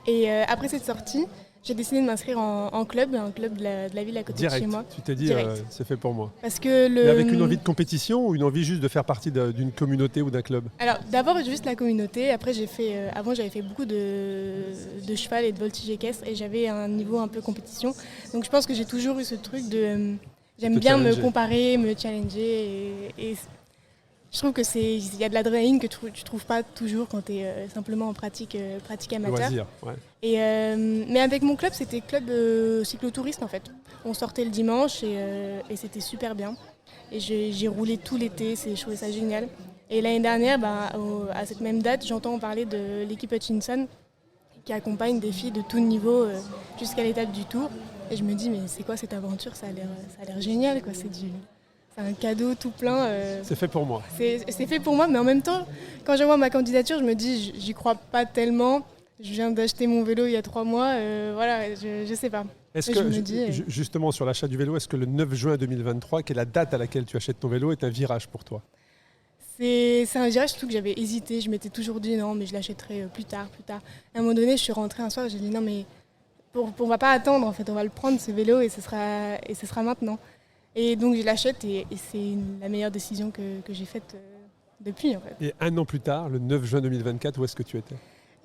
Et après cette sortie, j'ai décidé de m'inscrire en club, un club de la ville à côté Direct, de chez moi. tu t'es dit Direct. c'est fait pour moi. Parce que Mais avec une envie de compétition ou une envie juste de faire partie d'une communauté ou d'un club? Alors d'abord juste la communauté, après avant j'avais fait beaucoup de cheval et de voltige équestre et j'avais un niveau un peu compétition. Donc je pense que j'ai toujours eu ce truc de j'aime Te bien me challenger. comparer, me challenger et je trouve que il y a de l'adrénaline que tu trouves pas toujours quand tu es simplement en pratique amateur. Loisir, ouais. Mais avec mon club, c'était club cyclotouriste en fait. On sortait le dimanche et c'était super bien. Et j'ai roulé tout l'été, je trouvais ça génial. Et l'année dernière, à cette même date, j'entends parler de l'équipe Hutchinson qui accompagne des filles de tout niveau jusqu'à l'étape du Tour. Et je me dis, mais c'est quoi cette aventure? Ça a l'air génial, quoi. C'est un cadeau tout plein. C'est fait pour moi. C'est fait pour moi, mais en même temps, quand je vois ma candidature, je me dis, j'y crois pas tellement. Je viens d'acheter mon vélo il y a 3 mois, voilà, je sais pas. Est-ce Et que, je me dis, justement, sur l'achat du vélo, est-ce que le 9 juin 2023, qui est la date à laquelle tu achètes ton vélo, est un virage pour toi? C'est un virage surtout que j'avais hésité. Je m'étais toujours dit non, mais je l'achèterai plus tard. À un moment donné, je suis rentrée un soir et j'ai dit non, mais on va pas attendre, en fait, on va le prendre ce vélo et ce sera maintenant. Et donc je l'achète et c'est la meilleure décision que j'ai faite depuis en fait. Et 1 an plus tard, le 9 juin 2024, où est-ce que tu étais?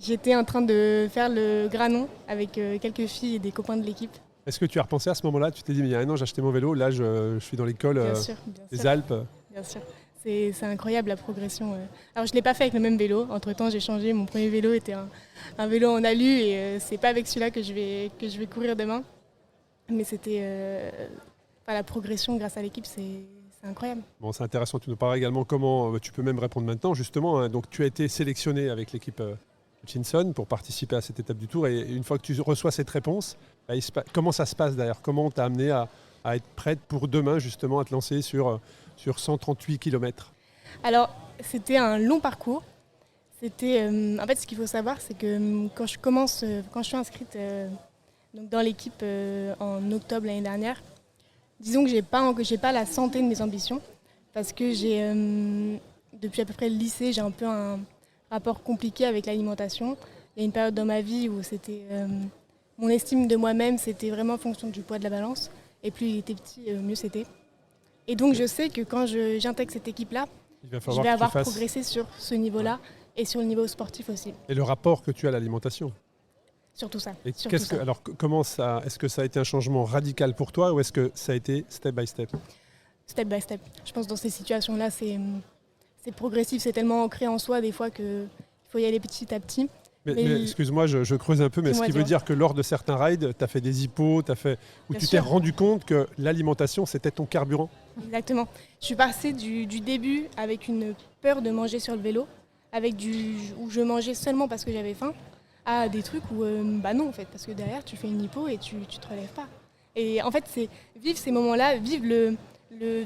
J'étais en train de faire le Granon avec quelques filles et des copains de l'équipe. Est-ce que tu as repensé à ce moment-là? Tu t'es dit, mais il y a 1 an, j'ai acheté mon vélo, là je suis dans l'école Bien sûr, des Alpes. Bien sûr. C'est incroyable la progression. Alors je ne l'ai pas fait avec le même vélo. Entre-temps, j'ai changé. Mon premier vélo était un vélo en alu et c'est pas avec celui-là que je vais courir demain. Mais c'était la progression grâce à l'équipe, c'est incroyable. Bon, c'est intéressant. Tu nous parles également comment tu peux même répondre maintenant, justement. Hein. Donc tu as été sélectionné avec l'équipe Hutchinson pour participer à cette étape du Tour. Et une fois que tu reçois cette réponse, comment ça se passe d'ailleurs? Comment on t'a amené à être prête pour demain, justement, à te lancer sur 138 km? Alors, c'était un long parcours. En fait, ce qu'il faut savoir, c'est que quand je suis inscrite donc dans l'équipe en octobre l'année dernière, disons que j'ai pas la santé de mes ambitions, parce que depuis à peu près le lycée, j'ai un peu un rapport compliqué avec l'alimentation. Il y a une période dans ma vie où c'était mon estime de moi-même, c'était vraiment en fonction du poids de la balance. Et plus il était petit, mieux c'était. Et donc je sais que quand j'intègre cette équipe-là, je vais avoir progressé sur ce niveau-là et sur le niveau sportif aussi. Et le rapport que tu as à l'alimentation. Surtout ça. Et alors comment ça, est-ce que ça a été un changement radical pour toi ou est-ce que ça a été step by step? Step by step. Je pense que dans ces situations-là, c'est progressif, c'est tellement ancré en soi des fois qu'il faut y aller petit à petit. Mais excuse-moi, je creuse un peu, mais ce qui veut dire que lors de certains rides, tu as fait des hippos, où tu t'es rendu compte que l'alimentation, c'était ton carburant? Exactement. Je suis passée du début avec une peur de manger sur le vélo, où je mangeais seulement parce que j'avais faim, à des trucs où, non en fait, parce que derrière, tu fais une hypo et tu te relèves pas. Et en fait, c'est vivre ces moments-là, vivre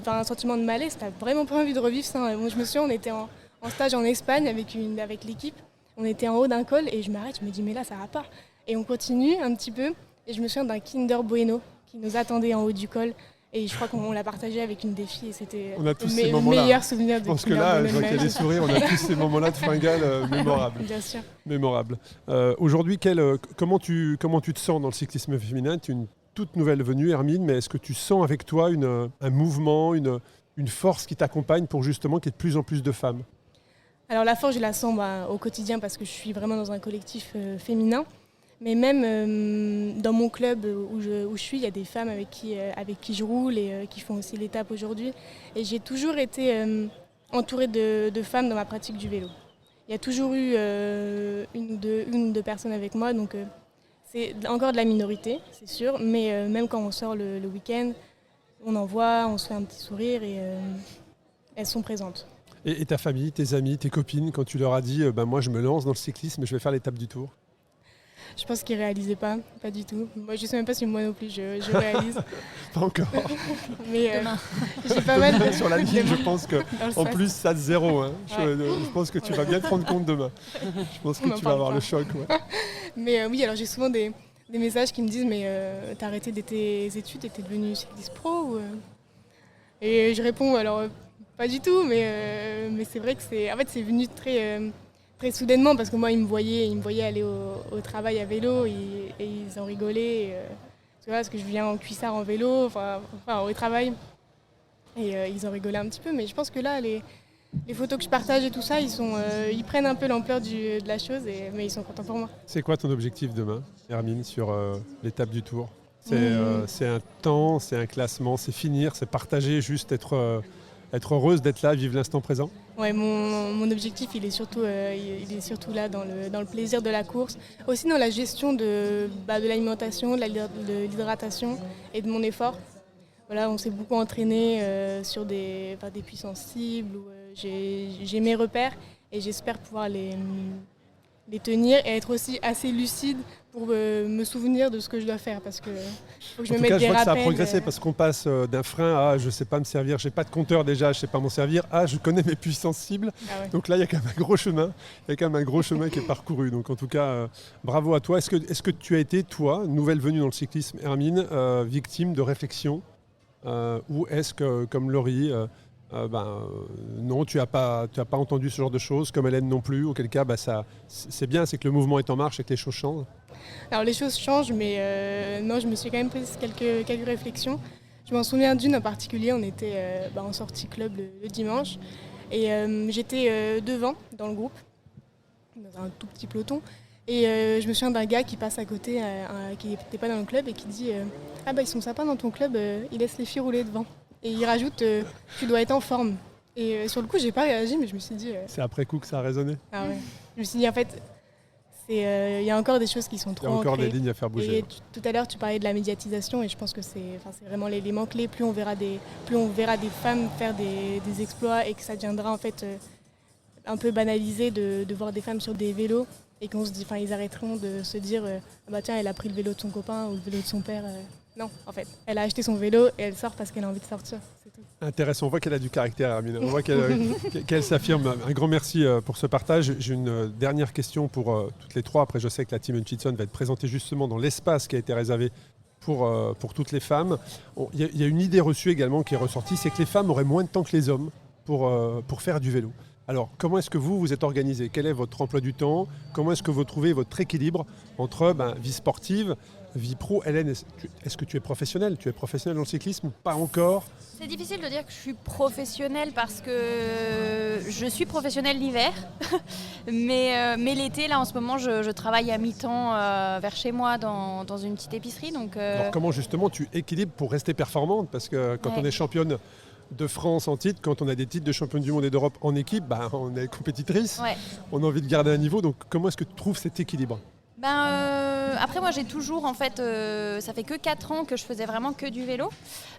un sentiment de malaise, t'as vraiment pas envie de revivre ça. Moi, je me souviens, on était en stage en Espagne avec l'équipe. On était en haut d'un col et je m'arrête, je me dis mais là ça va pas. Et on continue un petit peu et je me souviens d'un Kinder Bueno qui nous attendait en haut du col et je crois qu'on l'a partagé avec une des filles et c'était le meilleur souvenir de Kinder Bueno. Je pense que là, je vois qu'il y a des sourires, on a tous ces moments-là de fringales mémorables. Bien sûr. Mémorables. Aujourd'hui, comment tu te sens dans le cyclisme féminin? Tu es une toute nouvelle venue, Hermine, mais est-ce que tu sens avec toi un mouvement, une force qui t'accompagne pour justement qu'il y ait de plus en plus de femmes? Alors la force, je la sens au quotidien parce que je suis vraiment dans un collectif féminin. Mais même dans mon club où je suis, il y a des femmes avec qui je roule et qui font aussi l'étape aujourd'hui. Et j'ai toujours été entourée de femmes dans ma pratique du vélo. Il y a toujours eu une ou deux personnes avec moi, donc c'est encore de la minorité, c'est sûr. Mais même quand on sort le week-end, on en voit, on se fait un petit sourire et elles sont présentes. Et ta famille, tes amis, tes copines, quand tu leur as dit moi je me lance dans le cyclisme et je vais faire l'étape du Tour? Je pense qu'ils ne réalisaient pas du tout. Moi je ne sais même pas si moi non plus je réalise. Pas encore. Mais j'ai pas mal de... Sur la ligne, je pense qu'en plus ça de zéro. Hein. Ouais. Je pense que tu vas bien te rendre compte demain. Je pense que tu vas avoir le choc. Ouais. Mais oui, alors j'ai souvent des messages qui me disent mais t'as arrêté tes études et t'es devenue cycliste pro Et je réponds alors... Pas du tout, mais c'est vrai que c'est venu très soudainement parce que moi, ils me voyaient aller au travail à vélo et ils en rigolaient. Parce que je viens en cuissard en vélo, au travail. Et ils en rigolaient un petit peu, mais je pense que là, les photos que je partage et tout ça, ils prennent un peu l'ampleur de la chose, mais ils sont contents pour moi. C'est quoi ton objectif demain, Hermine, sur l'étape du Tour? C'est un temps, c'est un classement, c'est finir, c'est partager, juste être heureuse d'être là, vivre l'instant présent? Ouais, mon objectif, il est surtout là dans le plaisir de la course. Aussi dans la gestion de l'alimentation, de l'hydratation et de mon effort. Voilà, on s'est beaucoup entraîné sur des puissances cibles. Où, j'ai mes repères et j'espère pouvoir les tenir et être aussi assez lucide pour me souvenir de ce que je dois faire parce que faut que je me mette des rappels. Je vois que ça a progressé parce qu'on passe d'un frein à je ne sais pas me servir, j'ai pas de compteur déjà, je ne sais pas m'en servir, à je connais mes puissances cibles. Ah ouais. Donc là, il y a quand même un gros chemin. Il y a quand même un gros chemin qui est parcouru. Donc en tout cas, bravo à toi. Est-ce que tu as été, toi, nouvelle venue dans le cyclisme, Hermine, victime de réflexion ou est-ce que, comme Laurie, non, tu n'as pas entendu ce genre de choses, comme Hélène non plus, auquel cas c'est bien, c'est que le mouvement est en marche et que les choses changent. Alors les choses changent, mais non, je me suis quand même prise quelques réflexions. Je m'en souviens d'une en particulier, on était en sortie club le dimanche et j'étais devant dans le groupe, dans un tout petit peloton. Et je me souviens d'un gars qui passe à côté, qui n'était pas dans le club et qui dit ils sont sympas dans ton club, ils laissent les filles rouler devant. Et il rajoute tu dois être en forme. Et sur le coup, j'ai pas réagi, mais je me suis dit. C'est après coup que ça a résonné. Ah ouais. Je me suis dit en fait, il y a encore des choses qui sont trop ancrées. Il y a encore des lignes à faire bouger. Et tout à l'heure, tu parlais de la médiatisation, et je pense que c'est vraiment l'élément clé. Plus on verra des femmes faire des exploits et que ça deviendra en fait un peu banalisé de voir des femmes sur des vélos. Et qu'on se dit, ils arrêteront de se dire tiens, elle a pris le vélo de son copain ou le vélo de son père. Non, en fait, elle a acheté son vélo et elle sort parce qu'elle a envie de sortir. C'est tout. Intéressant, on voit qu'elle a du caractère, Hermine. On voit qu'elle s'affirme. Un grand merci pour ce partage. J'ai une dernière question pour toutes les trois. Après, je sais que la team Hutchinson va être présentée justement dans l'espace qui a été réservé pour toutes les femmes. Il y a une idée reçue également qui est ressortie, c'est que les femmes auraient moins de temps que les hommes pour faire du vélo. Alors, comment est-ce que vous êtes organisé? Quel est votre emploi du temps? Comment est-ce que vous trouvez votre équilibre entre vie sportive, vie pro? Hélène, est-ce que tu es professionnelle? Tu es professionnelle dans le cyclisme ou pas encore? C'est difficile de dire que je suis professionnelle parce que je suis professionnelle l'hiver. mais l'été, là, en ce moment, je travaille à mi-temps vers chez moi dans une petite épicerie. Donc, Alors, comment justement tu équilibres pour rester performante? Parce que quand on est championne de France en titre, quand on a des titres de championne du monde et d'Europe en équipe, on est compétitrice, on a envie de garder un niveau. Donc, comment est-ce que tu trouves cet équilibre? Après moi j'ai toujours ça fait que 4 ans que je faisais vraiment que du vélo,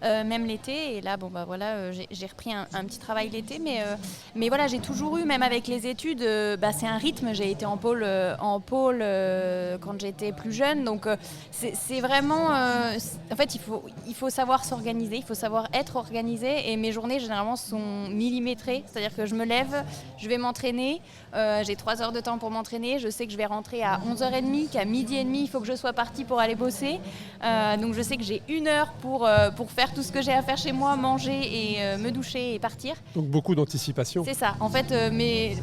même l'été, et là j'ai repris un petit travail l'été, mais voilà, j'ai toujours eu, même avec les études, c'est un rythme. J'ai été en pôle quand j'étais plus jeune, donc c'est vraiment en fait il faut savoir s'organiser, il faut savoir être organisé, et mes journées généralement sont millimétrées, c'est-à-dire que je me lève, je vais m'entraîner, j'ai 3 heures de temps pour m'entraîner, je sais que je vais rentrer à 11h30, qu'à midi et demi il faut que je sois partie pour aller bosser, donc je sais que j'ai 1 heure pour faire tout ce que j'ai à faire chez moi, manger et me doucher et partir. Donc beaucoup d'anticipation. C'est ça, en fait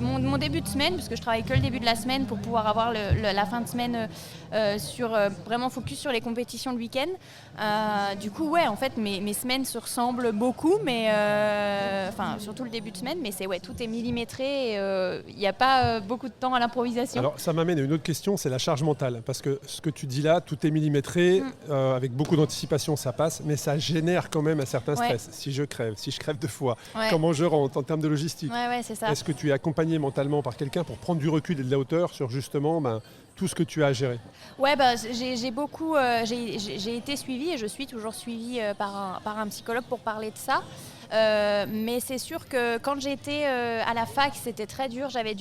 mon début de semaine, puisque je travaille que le début de la semaine pour pouvoir avoir la fin de semaine vraiment focus sur les compétitions le week-end, du coup en fait mes semaines se ressemblent beaucoup, mais surtout le début de semaine, mais tout est millimétré, il n'y a pas beaucoup de temps à l'improvisation. Alors ça m'amène à une autre question, c'est la charge mentale, parce que ce que tu dis là, tout est millimétré, avec beaucoup d'anticipation ça passe, mais ça génère quand même un certain stress. Si je crève 2 fois, comment je rentre en termes de logistique? C'est ça. Est-ce que tu es accompagné mentalement par quelqu'un pour prendre du recul et de la hauteur sur justement tout ce que tu as à gérer? J'ai été suivie, et je suis toujours suivie par un psychologue pour parler de ça. Mais c'est sûr que quand j'étais à la fac, c'était très dur. J'avais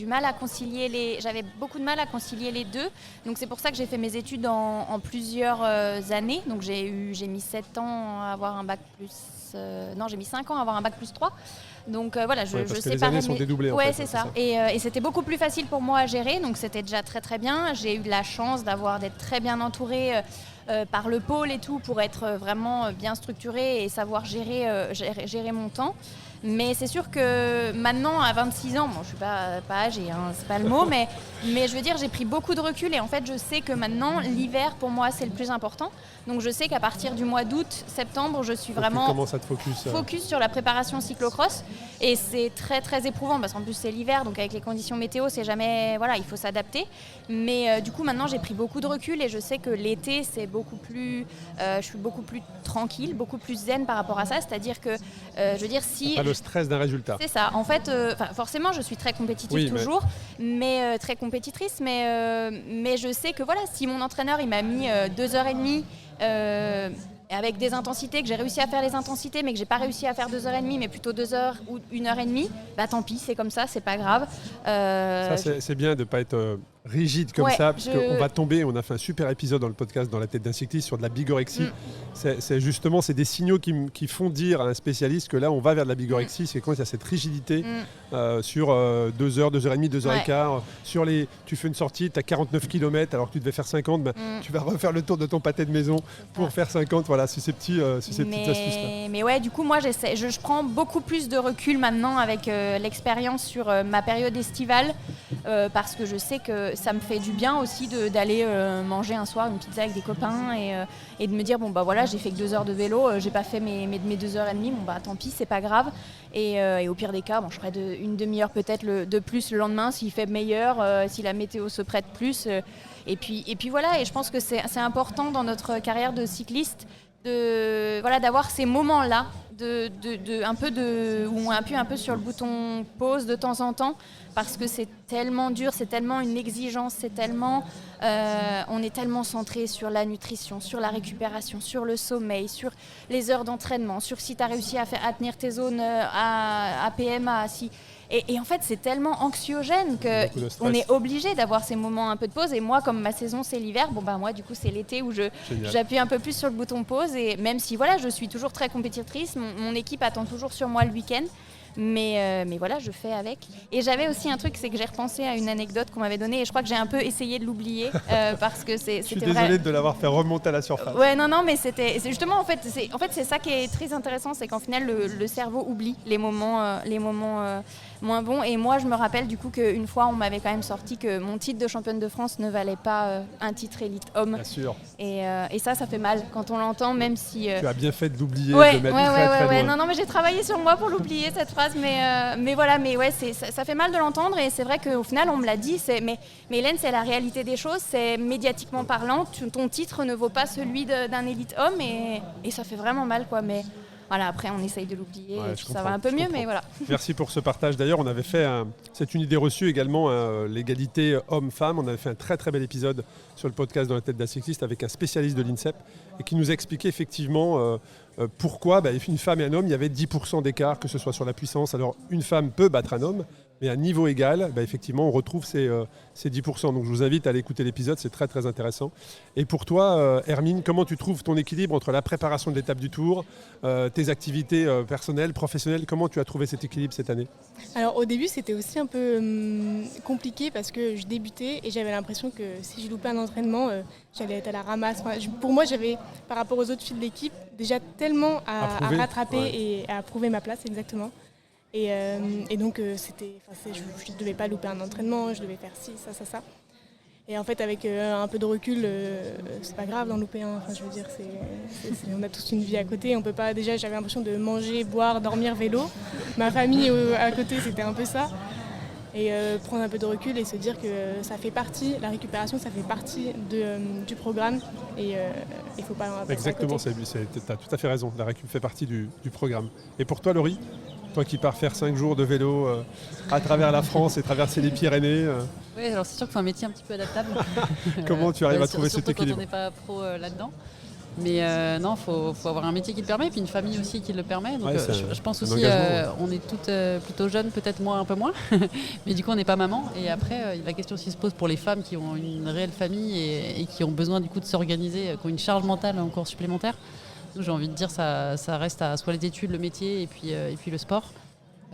beaucoup de mal à concilier les deux. Donc c'est pour ça que j'ai fait mes études en plusieurs années. Donc j'ai mis 7 ans à avoir un bac plus... j'ai mis 5 ans à avoir un bac plus 3. Donc je sais pas. Les années sont dédoublées. C'est ça. Et c'était beaucoup plus facile pour moi à gérer. Donc c'était déjà très très bien. J'ai eu de la chance d'être très bien entourée par le pôle et tout, pour être vraiment bien structurée et savoir gérer mon temps. Mais c'est sûr que maintenant, à 26 ans, je suis pas âgée, c'est pas le mot, mais je veux dire, j'ai pris beaucoup de recul, et en fait, je sais que maintenant, l'hiver, pour moi, c'est le plus important. Donc je sais qu'à partir du mois d'août, septembre, je suis vraiment focus sur la préparation cyclocross, et c'est très très éprouvant, parce qu'en plus c'est l'hiver, donc avec les conditions météo, c'est jamais... il faut s'adapter. Mais du coup, maintenant, j'ai pris beaucoup de recul, et je sais que l'été, c'est beaucoup plus... je suis beaucoup plus tranquille, beaucoup plus zen par rapport à ça, c'est-à-dire que, je veux dire, si... Pas le stress d'un résultat. C'est ça. En fait, forcément, je suis très compétitive toujours, mais très compétitrice. Mais je sais que si mon entraîneur il m'a mis 2h30 avec des intensités, que j'ai réussi à faire les intensités, mais que j'ai pas réussi à faire 2h30, mais plutôt 2 heures ou 1h30, tant pis, c'est comme ça, c'est pas grave. Ça, c'est bien de pas être rigide comme ça, parce qu'on va tomber. On a fait un super épisode dans le podcast Dans la tête d'un cycliste sur de la bigorexie. C'est justement, c'est des signaux qui font dire à un spécialiste que là on va vers de la bigorexie. C'est quand il y a cette rigidité sur 2 heures, 2h30, 2h15. Tu fais une sortie, tu as 49 km alors que tu devais faire 50, tu vas refaire le tour de ton pâté de maison pour faire 50. Voilà, c'est ces petites astuces-là. Mais du coup, moi je prends beaucoup plus de recul maintenant avec l'expérience sur ma période estivale, parce que je sais que ça me fait du bien aussi d'aller manger un soir une pizza avec des copains, et de me dire j'ai fait que 2 heures de vélo, j'ai pas fait mes 2h30, tant pis, c'est pas grave, et au pire des cas, je ferai une demi-heure peut-être de plus le lendemain s'il fait meilleur, si la météo se prête plus, et puis voilà. Et je pense que c'est important dans notre carrière de cycliste d'avoir ces moments-là où on appuie un peu sur le bouton pause de temps en temps, parce que c'est tellement dur, c'est tellement une exigence, on est tellement centré sur la nutrition, sur la récupération, sur le sommeil, sur les heures d'entraînement, sur si tu as réussi à tenir tes zones à PMA, Et en fait, c'est tellement anxiogène qu'on est obligé d'avoir ces moments un peu de pause. Et moi, comme ma saison, c'est l'hiver, moi, du coup, c'est l'été où j'appuie un peu plus sur le bouton pause. Et même si, je suis toujours très compétitrice, mon équipe attend toujours sur moi le week-end. Mais je fais avec. Et j'avais aussi un truc, c'est que j'ai repensé à une anecdote qu'on m'avait donnée, et je crois que j'ai un peu essayé de l'oublier, parce que c'était Je suis désolée de l'avoir fait remonter à la surface. Mais c'est justement, c'est ça qui est très intéressant, c'est qu'en final, le cerveau oublie les moments moins bon. Et moi, je me rappelle du coup qu'une fois, on m'avait quand même sorti que mon titre de championne de France ne valait pas un titre élite homme. Bien sûr. Et ça fait mal quand on l'entend, même si... Tu as bien fait de l'oublier, Ouais, de mettre très loin. Non, mais j'ai travaillé sur moi pour l'oublier cette phrase, mais voilà, mais ouais, ça fait mal de l'entendre et c'est vrai qu'au final, on me l'a dit, mais Hélène, c'est la réalité des choses, c'est médiatiquement parlant, ton titre ne vaut pas celui d'un élite homme et ça fait vraiment mal, quoi, mais... Voilà, après on essaye de l'oublier et puis ça va un peu mieux, mais voilà. Merci pour ce partage. D'ailleurs, on avait fait, c'est une idée reçue également, l'égalité homme-femme. On avait fait un très très bel épisode sur le podcast Dans la tête d'un cycliste avec un spécialiste de l'INSEP et qui nous expliquait effectivement pourquoi une femme et un homme, il y avait 10% d'écart, que ce soit sur la puissance. Alors une femme peut battre un homme, mais à niveau égal, effectivement, on retrouve ces 10%. Donc je vous invite à aller écouter l'épisode, c'est très très intéressant. Et pour toi, Hermine, comment tu trouves ton équilibre entre la préparation de l'étape du Tour, tes activités personnelles, professionnelles? Comment tu as trouvé cet équilibre cette année? Alors au début c'était aussi un peu compliqué parce que je débutais et j'avais l'impression que si je loupais un entraînement, j'allais être à la ramasse. Enfin, pour moi j'avais par rapport aux autres filles de l'équipe déjà tellement à rattraper et à prouver ma place exactement. Et donc je ne devais pas louper un entraînement, je devais faire ci, ça. Et en fait avec un peu de recul, c'est pas grave d'en louper un. Enfin, je veux dire, on a tous une vie à côté. On peut pas. Déjà j'avais l'impression de manger, boire, dormir, vélo. Ma famille à côté c'était un peu ça. Et prendre un peu de recul et se dire que ça fait partie, la récupération ça fait partie du programme et il faut pas passer Exactement, tu as tout à fait raison, la récup fait partie du programme. Et pour toi Laurie, toi qui pars faire 5 jours de vélo à travers la France et traverser les Pyrénées. Oui, alors c'est sûr que c'est un métier un petit peu adaptable. Comment tu arrives à trouver cet équilibre? Surtout quand on n'est pas pro là-dedans. Mais non, faut avoir un métier qui le permet, et puis une famille aussi qui le permet. Donc je pense aussi, on est toutes plutôt jeunes, peut-être moi un peu moins, mais du coup on n'est pas maman. Et après, la question aussi se pose pour les femmes qui ont une réelle famille et qui ont besoin du coup de s'organiser, qui ont une charge mentale encore supplémentaire. Donc j'ai envie de dire ça reste à soit les études, le métier et puis le sport.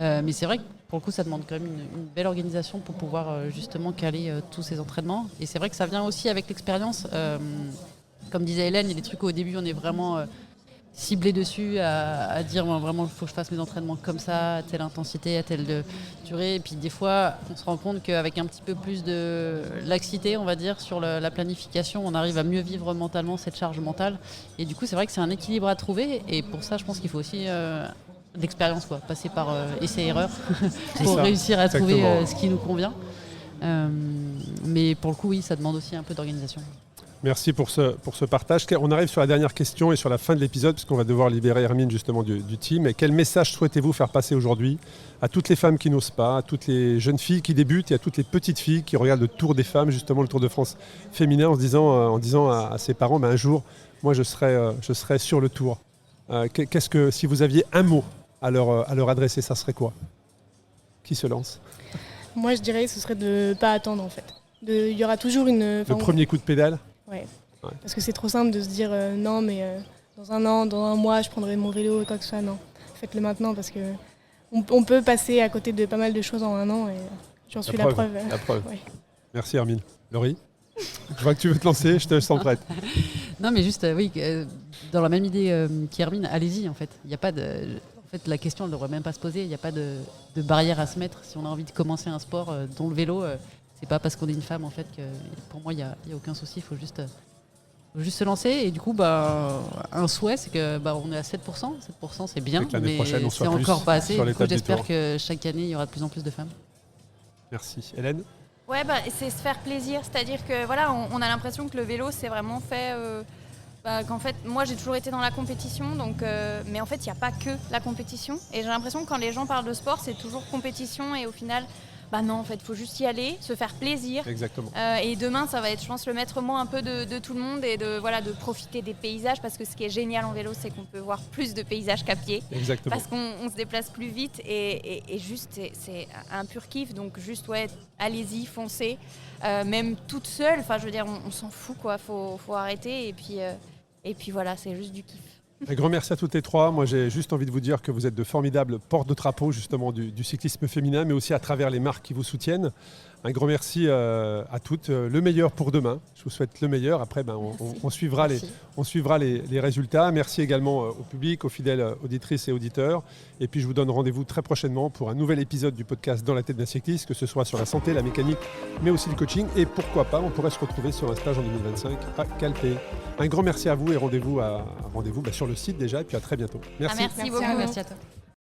Mais c'est vrai que pour le coup ça demande quand même une belle organisation pour pouvoir justement caler tous ces entraînements. Et c'est vrai que ça vient aussi avec l'expérience. Comme disait Hélène, il y a des trucs où au début on est vraiment ciblé dessus à dire vraiment il faut que je fasse mes entraînements comme ça, à telle intensité, à telle durée. Et puis des fois on se rend compte qu'avec un petit peu plus de laxité on va dire sur la planification, on arrive à mieux vivre mentalement cette charge mentale. Et du coup c'est vrai que c'est un équilibre à trouver et pour ça je pense qu'il faut aussi d'expérience, passer par essai-erreur pour réussir à trouver ce qui nous convient. Mais pour le coup oui, ça demande aussi un peu d'organisation. Merci pour ce partage. On arrive sur la dernière question et sur la fin de l'épisode, puisqu'on va devoir libérer Hermine justement du team. Et quel message souhaitez-vous faire passer aujourd'hui à toutes les femmes qui n'osent pas, à toutes les jeunes filles qui débutent et à toutes les petites filles qui regardent le Tour des femmes, justement le Tour de France féminin, en disant à ses parents, un jour, moi je serai sur le Tour. Si vous aviez un mot à leur adresser, ça serait quoi? Qui se lance? Moi je dirais que ce serait de ne pas attendre en fait. Il y aura toujours le premier coup de pédale? Ouais. Parce que c'est trop simple de se dire non mais dans un an, dans un mois je prendrai mon vélo et quoi que ce soit. Non, faites-le maintenant parce que on peut passer à côté de pas mal de choses en un an et j'en suis la preuve. La preuve. Ouais. Merci Hermine. Laurie, je vois que tu veux te lancer, je te sens prête. Non mais juste oui, dans la même idée qu'Hermine, allez-y en fait. Il y a pas de... En fait la question elle ne devrait même pas se poser, il n'y a pas de barrière à se mettre si on a envie de commencer un sport dont le vélo. C'est pas parce qu'on est une femme en fait que pour moi il y a aucun souci, il faut juste se lancer et du coup un souhait c'est que on est à 7%, 7% c'est bien mais c'est encore pas assez. Du coup j'espère que chaque année il y aura de plus en plus de femmes. Merci. Hélène? Ouais c'est se faire plaisir, c'est-à-dire que voilà on a l'impression que le vélo c'est vraiment fait qu'en fait moi j'ai toujours été dans la compétition donc mais en fait il n'y a pas que la compétition et j'ai l'impression que quand les gens parlent de sport c'est toujours compétition et au final non, en fait, il faut juste y aller, se faire plaisir. Exactement. Et demain, ça va être, je pense, le maître mot un peu de tout le monde et de profiter des paysages parce que ce qui est génial en vélo, c'est qu'on peut voir plus de paysages qu'à pied. Exactement. Parce qu'on se déplace plus vite et juste, c'est un pur kiff. Donc, juste, allez-y, foncez. Même toute seule, enfin, je veux dire, on s'en fout, quoi. Faut arrêter et puis voilà, c'est juste du kiff. Un grand merci à toutes les trois. Moi, j'ai juste envie de vous dire que vous êtes de formidables porte-drapeaux justement du cyclisme féminin, mais aussi à travers les marques qui vous soutiennent. Un grand merci à toutes. Le meilleur pour demain. Je vous souhaite le meilleur. Après, on suivra, les résultats. Merci également au public, aux fidèles auditrices et auditeurs. Et puis, je vous donne rendez-vous très prochainement pour un nouvel épisode du podcast Dans la tête d'un cycliste, que ce soit sur la santé, la mécanique, mais aussi le coaching. Et pourquoi pas, on pourrait se retrouver sur un stage en 2025 à Calpe. Un grand merci à vous et rendez-vous sur le site déjà. Et puis à très bientôt. Merci. Merci beaucoup. Merci à toi.